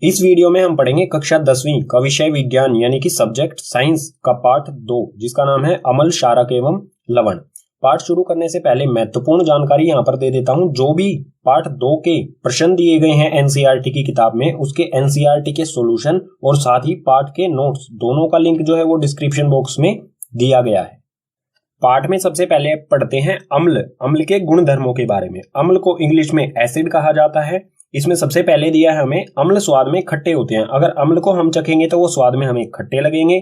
इस वीडियो में हम पढ़ेंगे कक्षा 10वीं का विषय विज्ञान यानी कि सब्जेक्ट साइंस का पार्ट 2 जिसका नाम है अम्ल, क्षारक एवं लवण। पाठ शुरू करने से पहले महत्वपूर्ण जानकारी यहाँ पर दे देता हूँ। जो भी पार्ट 2 के प्रश्न दिए गए हैं एनसीईआरटी की किताब में, उसके एनसीईआरटी के सॉल्यूशन और साथ ही पाठ के नोट्स दोनों का लिंक जो है वो डिस्क्रिप्शन बॉक्स में दिया गया है। पाठ में सबसे पहले पढ़ते हैं अम्ल के गुण धर्मों के बारे में। अम्ल को इंग्लिश में एसिड कहा जाता है। इसमें सबसे पहले दिया है हमें अम्ल स्वाद में खट्टे होते हैं। अगर अम्ल को हम चखेंगे तो वो स्वाद में हमें खट्टे लगेंगे।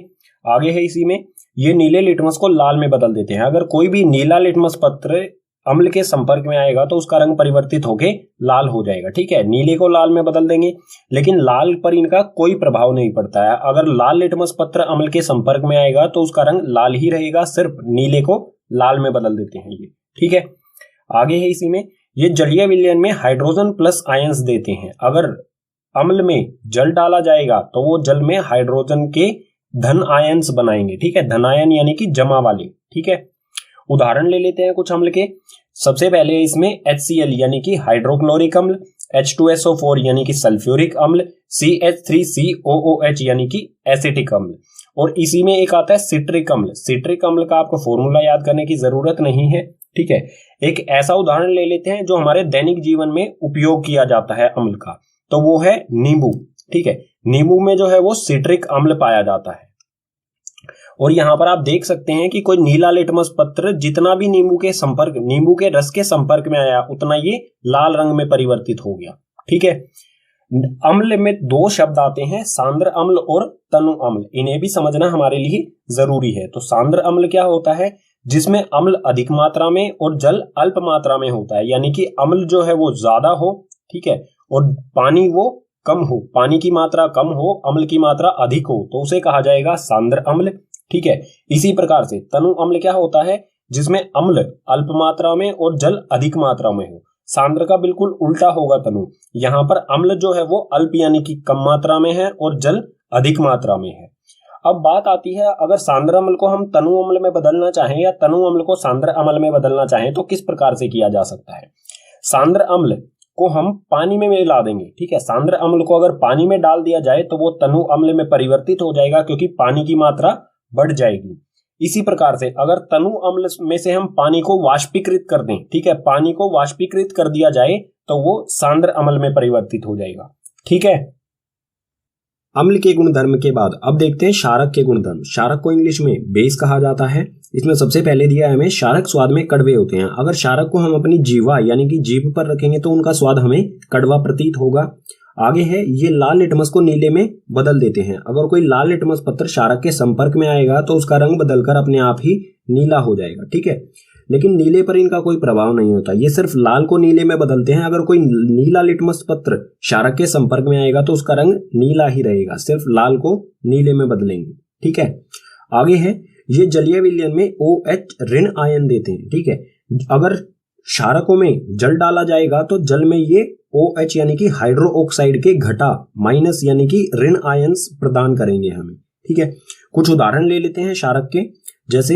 आगे है इसी में ये नीले लिटमस को लाल में बदल देते हैं। अगर कोई भी नीला लिटमस पत्र अम्ल के संपर्क में आएगा तो उसका रंग परिवर्तित होकर लाल हो जाएगा। ठीक है, नीले को लाल में बदल देंगे, लेकिन लाल पर इनका कोई प्रभाव नहीं पड़ता है। अगर लाल लिटमस पत्र अम्ल के संपर्क में आएगा तो उसका रंग लाल ही रहेगा, सिर्फ नीले को लाल में बदल देते हैं ये। ठीक है, आगे है इसी में ये जलीय विलयन में हाइड्रोजन प्लस आयंस देते हैं। अगर अम्ल में जल डाला जाएगा तो वो जल में हाइड्रोजन के धन आयंस बनाएंगे। ठीक है, धन आयन यानी कि जमा वाले। ठीक है, उदाहरण ले लेते हैं कुछ अम्ल के। सबसे पहले इसमें HCl यानी कि हाइड्रोक्लोरिक अम्ल, H2SO4 यानी कि सल्फ्यूरिक अम्ल, CH3COOH यानी कि एसिटिक अम्ल, और इसी में एक आता है सिट्रिक अम्ल। सिट्रिक अम्ल का आपको फॉर्मूला याद करने की जरूरत नहीं है। ठीक है, एक ऐसा उदाहरण ले लेते हैं जो हमारे दैनिक जीवन में उपयोग किया जाता है अम्ल का, तो वो है नींबू। ठीक है, नींबू में जो है वो सिट्रिक अम्ल पाया जाता है। और यहां पर आप देख सकते हैं कि कोई नीला लिटमस पत्र जितना भी नींबू के रस के संपर्क में आया उतना ये लाल रंग में परिवर्तित हो गया। ठीक है, अम्ल में दो शब्द आते हैं, सांद्र अम्ल और तनु अम्ल। इन्हें भी समझना हमारे लिए जरूरी है। तो सांद्र अम्ल क्या होता है? जिसमें अम्ल अधिक मात्रा में और जल अल्प मात्रा में होता है, यानी कि अम्ल जो है वो ज्यादा हो, ठीक है, और पानी वो कम हो, पानी की मात्रा कम हो, अम्ल की मात्रा अधिक हो, तो उसे कहा जाएगा सांद्र अम्ल। ठीक है, इसी प्रकार से तनु अम्ल क्या होता है? जिसमें अम्ल अल्प मात्रा में और जल अधिक मात्रा में हो। सांद्र का बिल्कुल उल्टा होगा तनु। यहाँ पर अम्ल जो है वो अल्प यानी कि कम मात्रा में है और जल अधिक मात्रा में है। अब बात आती है, अगर सांद्र अम्ल को हम तनु अम्ल में बदलना चाहें या तनु अम्ल को सांद्र अम्ल में बदलना चाहें तो किस प्रकार से किया जा सकता है? सांद्र अम्ल को हम पानी में मिला देंगे। ठीक है, सांद्र अम्ल को अगर पानी में डाल दिया जाए तो वो तनु अम्ल में परिवर्तित हो जाएगा, क्योंकि पानी की मात्रा बढ़ जाएगी। इसी प्रकार से अगर तनु अम्ल में से हम पानी को वाष्पीकृत कर दें, ठीक है, पानी को वाष्पीकृत कर दिया जाए तो वो सांद्र अम्ल में परिवर्तित हो जाएगा। ठीक है, अम्ल के गुणधर्म के बाद अब देखते हैं क्षारक के गुणधर्म। क्षारक को इंग्लिश में बेस कहा जाता है। इसमें सबसे पहले दिया है हमें क्षारक स्वाद में कड़वे होते हैं। अगर क्षारक को हम अपनी जीवा यानी कि जीभ पर रखेंगे तो उनका स्वाद हमें कड़वा प्रतीत होगा। आगे है ये लाल लिटमस को नीले में बदल देते हैं। अगर कोई लाल लिटमस पत्र क्षारक के संपर्क में आएगा तो उसका रंग बदलकर अपने आप ही नीला हो जाएगा। ठीक है, लेकिन नीले पर इनका कोई प्रभाव नहीं होता, ये सिर्फ लाल को नीले में बदलते हैं। अगर कोई नीला लिटमस पत्र क्षारक के संपर्क में आएगा तो उसका रंग नीला ही रहेगा, सिर्फ लाल को नीले में बदलेंगे। ठीक है, आगे है ये जलीय विलयन में OH ऋण आयन देते हैं। ठीक है, अगर क्षारकों में जल डाला जाएगा तो जल में ये OH यानी कि हाइड्रो ऑक्साइड के घटा माइनस यानी कि ऋण आयंस प्रदान करेंगे हमें। ठीक है, कुछ उदाहरण ले लेते हैं क्षारक के, जैसे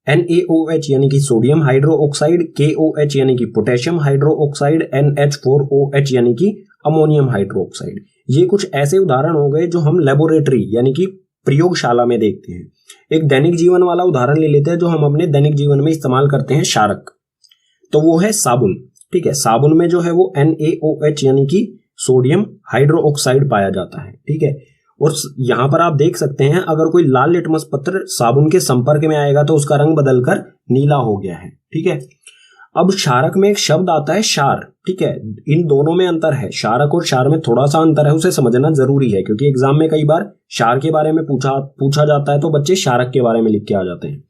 NaOH यानी कि सोडियम हाइड्रो ऑक्साइड, KOH यानी कि पोटेशियम हाइड्रो ऑक्साइड, NH4OH यानी कि अमोनियम हाइड्रो ऑक्साइड। ये कुछ ऐसे उदाहरण हो गए जो हम लेबोरेटरी यानी कि प्रयोगशाला में देखते हैं। एक दैनिक जीवन वाला उदाहरण ले लेते हैं जो हम अपने दैनिक जीवन में इस्तेमाल करते हैं क्षारक, तो वो है साबुन। ठीक है, साबुन में जो है वो NaOH यानी कि सोडियम हाइड्रो ऑक्साइड पाया जाता है। ठीक है, और यहां पर आप देख सकते हैं अगर कोई लाल लिटमस पत्र साबुन के संपर्क में आएगा तो उसका रंग बदलकर नीला हो गया है। ठीक है, अब क्षारक में एक शब्द आता है क्षार। ठीक है, इन दोनों में अंतर है, क्षारक और क्षार में थोड़ा सा अंतर है, उसे समझना जरूरी है, क्योंकि एग्जाम में कई बार क्षार के बारे में पूछा जाता है तो बच्चे क्षारक के बारे में लिख के आ जाते हैं।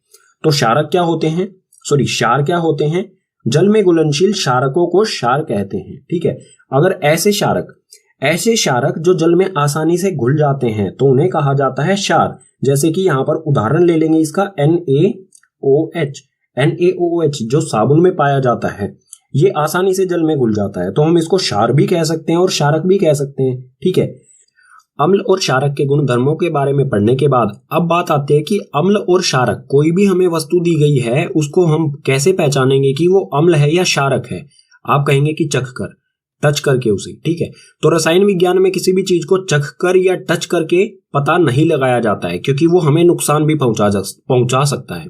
तो क्षारक क्या होते हैं? क्षार क्या होते हैं? जल में घुलनशील क्षारकों को क्षार कहते हैं। ठीक है, अगर ऐसे क्षारक जो जल में आसानी से घुल जाते हैं तो उन्हें कहा जाता है क्षार। जैसे कि यहां पर उदाहरण ले लेंगे इसका NaOH जो साबुन में पाया जाता है, ये आसानी से जल में घुल जाता है, तो हम इसको क्षार भी कह सकते हैं और क्षारक भी कह सकते हैं। ठीक है, अम्ल और क्षारक के गुण धर्मों के बारे में पढ़ने के बाद अब बात आती है कि अम्ल और क्षारक, कोई भी हमें वस्तु दी गई है उसको हम कैसे पहचानेंगे कि वो अम्ल है या क्षारक है। आप कहेंगे कि चख कर, टच करके उसे, ठीक है। तो रसायन विज्ञान में किसी भी चीज को चख कर या टच करके पता नहीं लगाया जाता है, क्योंकि वो हमें नुकसान भी पहुंचा सकता है।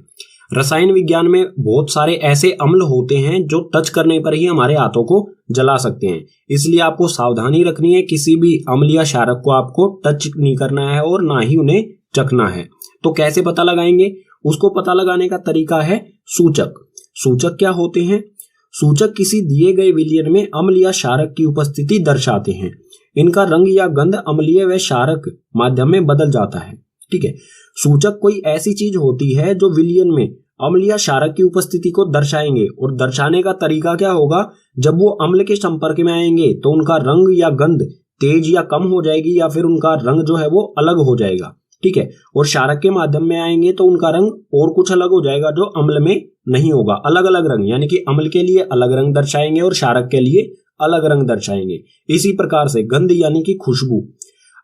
रसायन विज्ञान में बहुत सारे ऐसे अम्ल होते हैं जो टच करने पर ही हमारे हाथों को जला सकते हैं, इसलिए आपको सावधानी रखनी है, किसी भी अम्ल या क्षारक को आपको टच नहीं करना है और ना ही उन्हें चखना है। तो कैसे पता लगाएंगे? उसको पता लगाने का तरीका है सूचक। सूचक क्या होते हैं? सूचक किसी दिए गए विलयन में अम्ल या क्षारक की उपस्थिति दर्शाते हैं। इनका रंग या गंध अम्लीय व क्षारक माध्यम में बदल जाता है, ठीक है। सूचक कोई ऐसी चीज होती है जो विलयन में अम्ल या क्षारक की उपस्थिति को दर्शाएंगे, और दर्शाने का तरीका क्या होगा? जब वो अम्ल के संपर्क में आएंगे तो उनका रंग या गंध तेज या कम हो जाएगी, या फिर उनका रंग जो है वो अलग हो जाएगा, ठीक है। और क्षारक के माध्यम में आएंगे तो उनका रंग और कुछ अलग हो जाएगा जो अम्ल में नहीं होगा। अलग अलग रंग, यानी कि अम्ल के लिए अलग रंग दर्शाएंगे और क्षारक के लिए अलग रंग दर्शाएंगे। इसी प्रकार से गंध यानी कि खुशबू,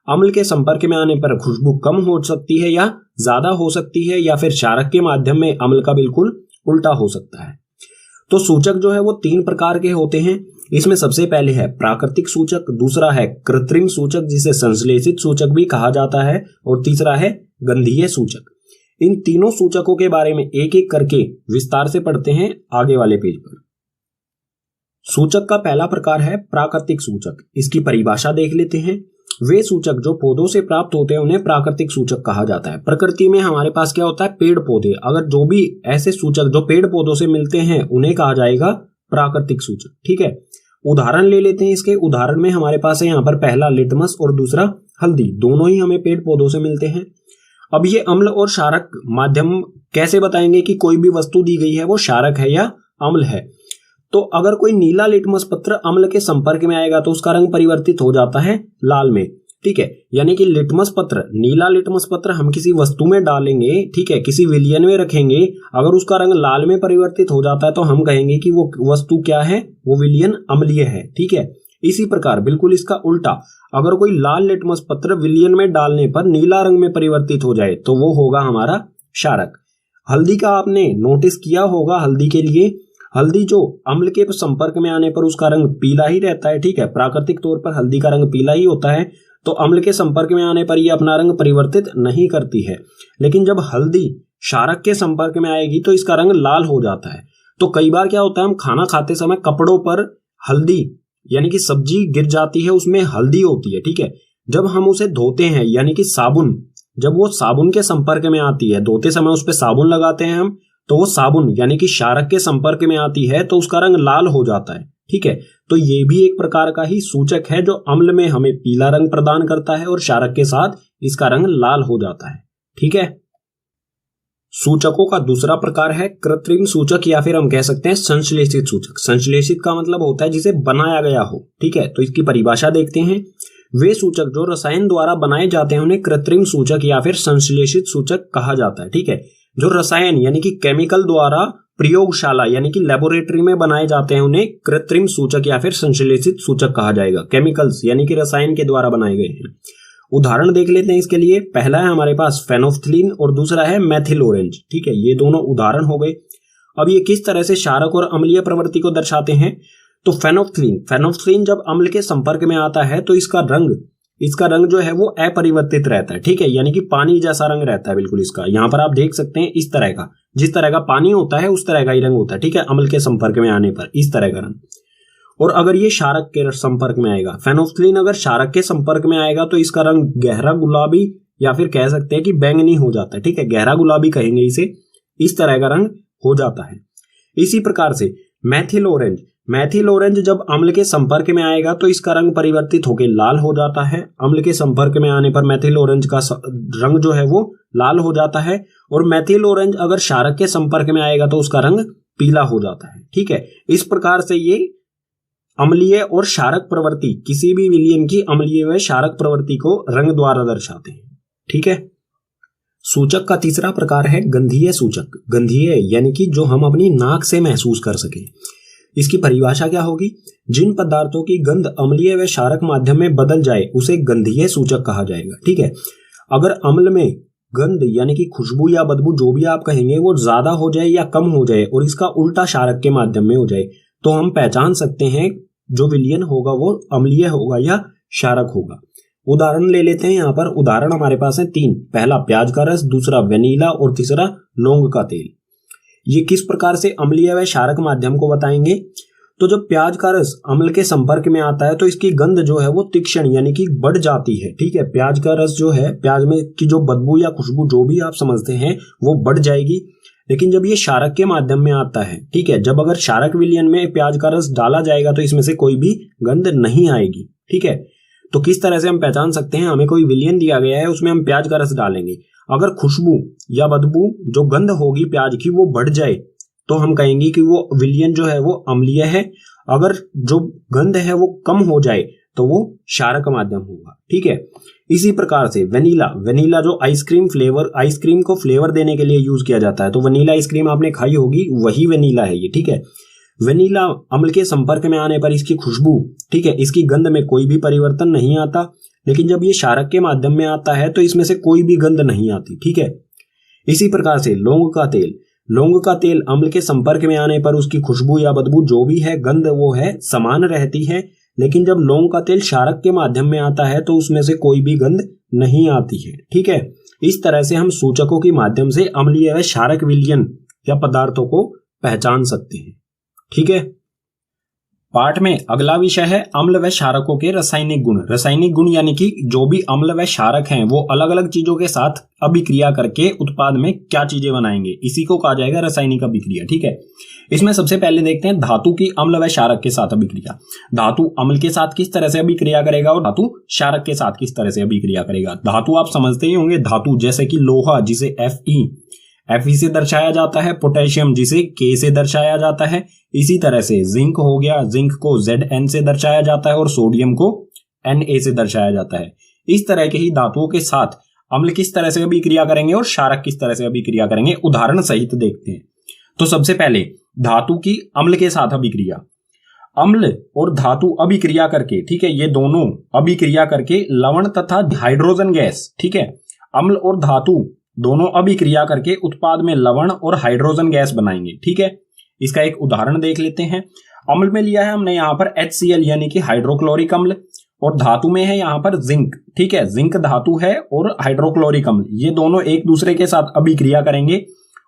अम्ल के संपर्क में आने पर खुशबू कम हो सकती है या ज्यादा हो सकती है, या फिर क्षारक के माध्यम में अम्ल का बिल्कुल उल्टा हो सकता है। तो सूचक जो है वो 3 प्रकार के होते हैं। इसमें सबसे पहले है प्राकृतिक सूचक, दूसरा है कृत्रिम सूचक जिसे संश्लेषित सूचक भी कहा जाता है, और तीसरा है गंधीय सूचक। इन तीनों सूचकों के बारे में एक एक करके विस्तार से पढ़ते हैं आगे वाले पेज पर। सूचक का पहला प्रकार है प्राकृतिक सूचक। इसकी परिभाषा देख लेते हैं। वे सूचक जो पौधों से प्राप्त होते हैं उन्हें प्राकृतिक सूचक कहा जाता है। प्रकृति में हमारे पास क्या होता है? पेड़ पौधे। अगर जो भी ऐसे सूचक जो पेड़ पौधों से मिलते हैं उन्हें कहा जाएगा प्राकृतिक सूचक, ठीक है। उदाहरण ले लेते हैं इसके। उदाहरण में हमारे पास है यहाँ पर पहला लिटमस और दूसरा हल्दी, दोनों ही हमें पेड़ पौधों से मिलते हैं। अब ये अम्ल और क्षारक माध्यम कैसे बताएंगे कि कोई भी वस्तु दी गई है वो क्षारक है या अम्ल है? तो अगर कोई नीला लिटमस पत्र अम्ल के संपर्क में आएगा तो उसका रंग परिवर्तित हो जाता है लाल में, ठीक है। यानी कि लिटमस पत्र, नीला लिटमस पत्र हम किसी वस्तु में डालेंगे, ठीक है, किसी विलयन में रखेंगे, अगर उसका रंग लाल में परिवर्तित हो जाता है तो हम कहेंगे कि वो वस्तु क्या है? वो विलयन अम्लीय है, ठीक है। इसी प्रकार बिल्कुल इसका उल्टा, अगर कोई लाल लिटमस पत्र विलयन में डालने पर नीला रंग में परिवर्तित हो जाए तो वो होगा हमारा क्षारक। हल्दी का आपने नोटिस किया होगा, हल्दी के लिए हल्दी जो अम्ल के संपर्क में आने पर उसका रंग पीला ही रहता है, ठीक है। प्राकृतिक तौर पर हल्दी का रंग पीला ही होता है, तो अम्ल के संपर्क में आने पर यह अपना रंग परिवर्तित नहीं करती है। लेकिन जब हल्दी क्षारक के संपर्क में आएगी तो इसका रंग लाल हो जाता है। तो कई बार क्या होता है, हम खाना खाते समय कपड़ों पर हल्दी यानी कि सब्जी गिर जाती है, उसमें हल्दी होती है, ठीक है। जब हम उसे धोते हैं यानी कि साबुन, जब वो साबुन के संपर्क में आती है, धोते समय उस पर साबुन लगाते हैं हम, तो वो साबुन यानी कि क्षारक के संपर्क में आती है तो उसका रंग लाल हो जाता है, ठीक है। तो ये भी एक प्रकार का ही सूचक है जो अम्ल में हमें पीला रंग प्रदान करता है और क्षारक के साथ इसका रंग लाल हो जाता है, ठीक है। सूचकों का दूसरा प्रकार है कृत्रिम सूचक, या फिर हम कह सकते हैं संश्लेषित सूचक। संश्लेषित का मतलब होता है जिसे बनाया गया हो, ठीक है। तो इसकी परिभाषा देखते हैं। वे सूचक जो रसायन द्वारा बनाए जाते हैं उन्हें कृत्रिम सूचक या फिर संश्लेषित सूचक कहा जाता है, ठीक है। जो रसायन यानी कि केमिकल द्वारा प्रयोगशाला यानी कि लेबोरेटरी में बनाए जाते हैं उन्हें कृत्रिम सूचक या फिर संश्लेषित सूचक कहा जाएगा। केमिकल्स यानी कि रसायन के द्वारा बनाए गए हैं। उदाहरण देख लेते हैं इसके लिए। पहला है हमारे पास फेनोफ्थलीन और दूसरा है मेथिल ऑरेंज, ठीक है। ये दोनों उदाहरण हो गए। अब ये किस तरह से क्षारक और अम्लीय प्रवृत्ति को दर्शाते हैं? तो फेनोफ्थलीन जब अम्ल के संपर्क में आता है तो इसका रंग जो है वो अपरिवर्तित रहता है, ठीक है। यानी कि पानी जैसा रंग रहता है बिल्कुल इसका। यहाँ पर आप देख सकते हैं इस तरह का, जिस तरह का पानी होता है उस तरह का ही रंग होता है, ठीक है। अम्ल के संपर्क में आने पर इस तरह का रंग। और अगर ये क्षारक के संपर्क में आएगा, फेनोफ्थलीन अगर क्षारक के संपर्क में आएगा तो इसका रंग गहरा गुलाबी या फिर कह सकते हैं कि बैंगनी हो जाता है, ठीक है। गहरा गुलाबी कहेंगे इसे, इस तरह का रंग हो जाता है। इसी प्रकार से मेथिल ऑरेंज जब अम्ल के संपर्क में आएगा तो इसका रंग परिवर्तित होकर लाल हो जाता है। अम्ल के संपर्क में आने पर मेथिल ऑरेंज का रंग जो है वो लाल हो जाता है। और मेथिल ऑरेंज अगर क्षारक के संपर्क में आएगा तो उसका रंग पीला हो जाता है, ठीक है। इस प्रकार से ये अम्लीय और क्षारक प्रवृत्ति, किसी भी विलयन की अम्लीय व क्षारक प्रवृत्ति को रंग द्वारा दर्शाते हैं, ठीक है। सूचक का तीसरा प्रकार है गंधीय सूचक। गंधीय यानी कि जो हम अपनी नाक से महसूस कर सके। इसकी परिभाषा क्या होगी? जिन पदार्थों की गंध अम्लीय व क्षारक माध्यम में बदल जाए उसे गंधीय सूचक कहा जाएगा, ठीक है। अगर अम्ल में गंध यानी कि खुशबू या बदबू जो भी आप कहेंगे वो ज्यादा हो जाए या कम हो जाए और इसका उल्टा क्षारक के माध्यम में हो जाए तो हम पहचान सकते हैं जो विलयन होगा वो अम्लीय होगा या क्षारक होगा। उदाहरण ले लेते हैं। यहाँ पर उदाहरण हमारे पास है 3। पहला प्याज का रस, दूसरा वेनिला और तीसरा लौंग का तेल। ये किस प्रकार से अम्लीय व क्षारक माध्यम को बताएंगे। तो जब प्याज का रस अम्ल के संपर्क में आता है तो इसकी गंध जो है वो तीक्ष्ण यानी कि बढ़ जाती है। ठीक है, प्याज का रस जो है, प्याज में की जो बदबू या खुशबू जो भी आप समझते हैं वो बढ़ जाएगी। लेकिन जब ये क्षारक के माध्यम में आता है, ठीक है, जब अगर क्षारक विलयन में प्याज का रस डाला जाएगा तो इसमें से कोई भी गंध नहीं आएगी। ठीक है, तो किस तरह से हम पहचान सकते हैं। हमें कोई विलयन दिया गया है, उसमें हम प्याज का रस डालेंगे, अगर खुशबू या बदबू जो गंध होगी प्याज की वो बढ़ जाए तो हम कहेंगे कि वो विलयन जो है वो अम्लीय है। अगर जो गंध है वो कम हो जाए तो वो क्षारक माध्यम होगा। ठीक है, इसी प्रकार से वेनिला जो आइसक्रीम को फ्लेवर देने के लिए यूज किया जाता है, तो वेनिला आइसक्रीम आपने खाई होगी, वही वेनिला है ये। ठीक है, वेनिला अम्ल के संपर्क में आने पर इसकी खुशबू, ठीक है, इसकी गंध में कोई भी परिवर्तन नहीं आता। लेकिन जब ये क्षारक के माध्यम में आता है तो इसमें से कोई भी गंध नहीं आती। ठीक है, इसी प्रकार से लौंग का तेल अम्ल के संपर्क में आने पर उसकी खुशबू या बदबू जो भी है, गंध वो है समान रहती है। लेकिन जब लौंग का तेल क्षारक के माध्यम में आता है तो उसमें से कोई भी गंध नहीं आती है। ठीक है, इस तरह से हम सूचकों के माध्यम से अम्लीय व क्षारक विलयन या पदार्थों को पहचान सकते हैं। ठीक है, पाठ में अगला विषय है अम्ल व क्षारकों के रासायनिक गुण। रासायनिक गुण यानी कि जो भी अम्ल व क्षारक हैं वो अलग अलग चीजों के साथ अभिक्रिया करके उत्पाद में क्या चीजें बनाएंगे, इसी को कहा जाएगा रासायनिक अभिक्रिया। ठीक है, इसमें सबसे पहले देखते हैं धातु की अम्ल व क्षारक के साथ अभिक्रिया। धातु अम्ल के साथ किस तरह से अभिक्रिया करेगा और धातु क्षारक के साथ किस तरह से अभिक्रिया करेगा। धातु आप समझते ही होंगे, धातु जैसे कि लोहा जिसे Fe से दर्शाया जाता है, पोटेशियम जिसे K से दर्शाया जाता है। इसी तरह से जिंक हो गया, जिंक को Zn से दर्शाया जाता है और सोडियम को Na से दर्शाया जाता है। इस तरह के ही धातुओं के साथ अम्ल किस तरह से अभिक्रिया करेंगे और क्षारक किस तरह से अभिक्रिया करेंगे, उदाहरण सहित देखते हैं। तो सबसे पहले धातु की अम्ल के साथ अभिक्रिया। अम्ल और धातु अभिक्रिया करके, ठीक है, ये दोनों अभिक्रिया करके लवण तथा हाइड्रोजन गैस, ठीक है, अम्ल और धातु दोनों अभिक्रिया करके उत्पाद में लवण और हाइड्रोजन गैस बनाएंगे। ठीक है, इसका एक उदाहरण देख लेते हैं। अम्ल में लिया है हमने यहाँ पर HCl यानी कि हाइड्रोक्लोरिक अम्ल, और धातु में है यहाँ पर जिंक। ठीक है, जिंक धातु है और हाइड्रोक्लोरिक अम्ल, ये दोनों एक दूसरे के साथ अभिक्रिया करेंगे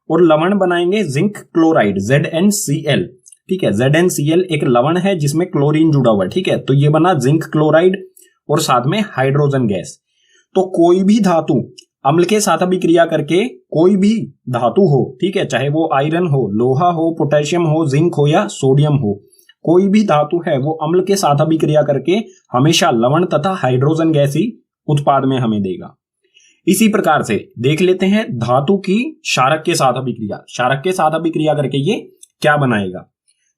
और लवण बनाएंगे जिंक क्लोराइड ZnCl। ठीक है, ZnCl एक लवण है जिसमें क्लोरीन जुड़ा हुआ है। ठीक है, तो ये बना जिंक क्लोराइड और साथ में हाइड्रोजन गैस। तो कोई भी धातु अम्ल के साथ अभिक्रिया करके, कोई भी धातु हो, ठीक है, चाहे वो आयरन हो, लोहा हो, पोटेशियम हो, जिंक हो या सोडियम हो, कोई भी धातु है वो अम्ल के साथ अभिक्रिया करके हमेशा लवण तथा हाइड्रोजन गैस ही उत्पाद में हमें देगा। इसी प्रकार से देख लेते हैं धातु की क्षारक के साथ अभिक्रिया। क्षारक के साथ अभिक्रिया करके ये क्या बनाएगा।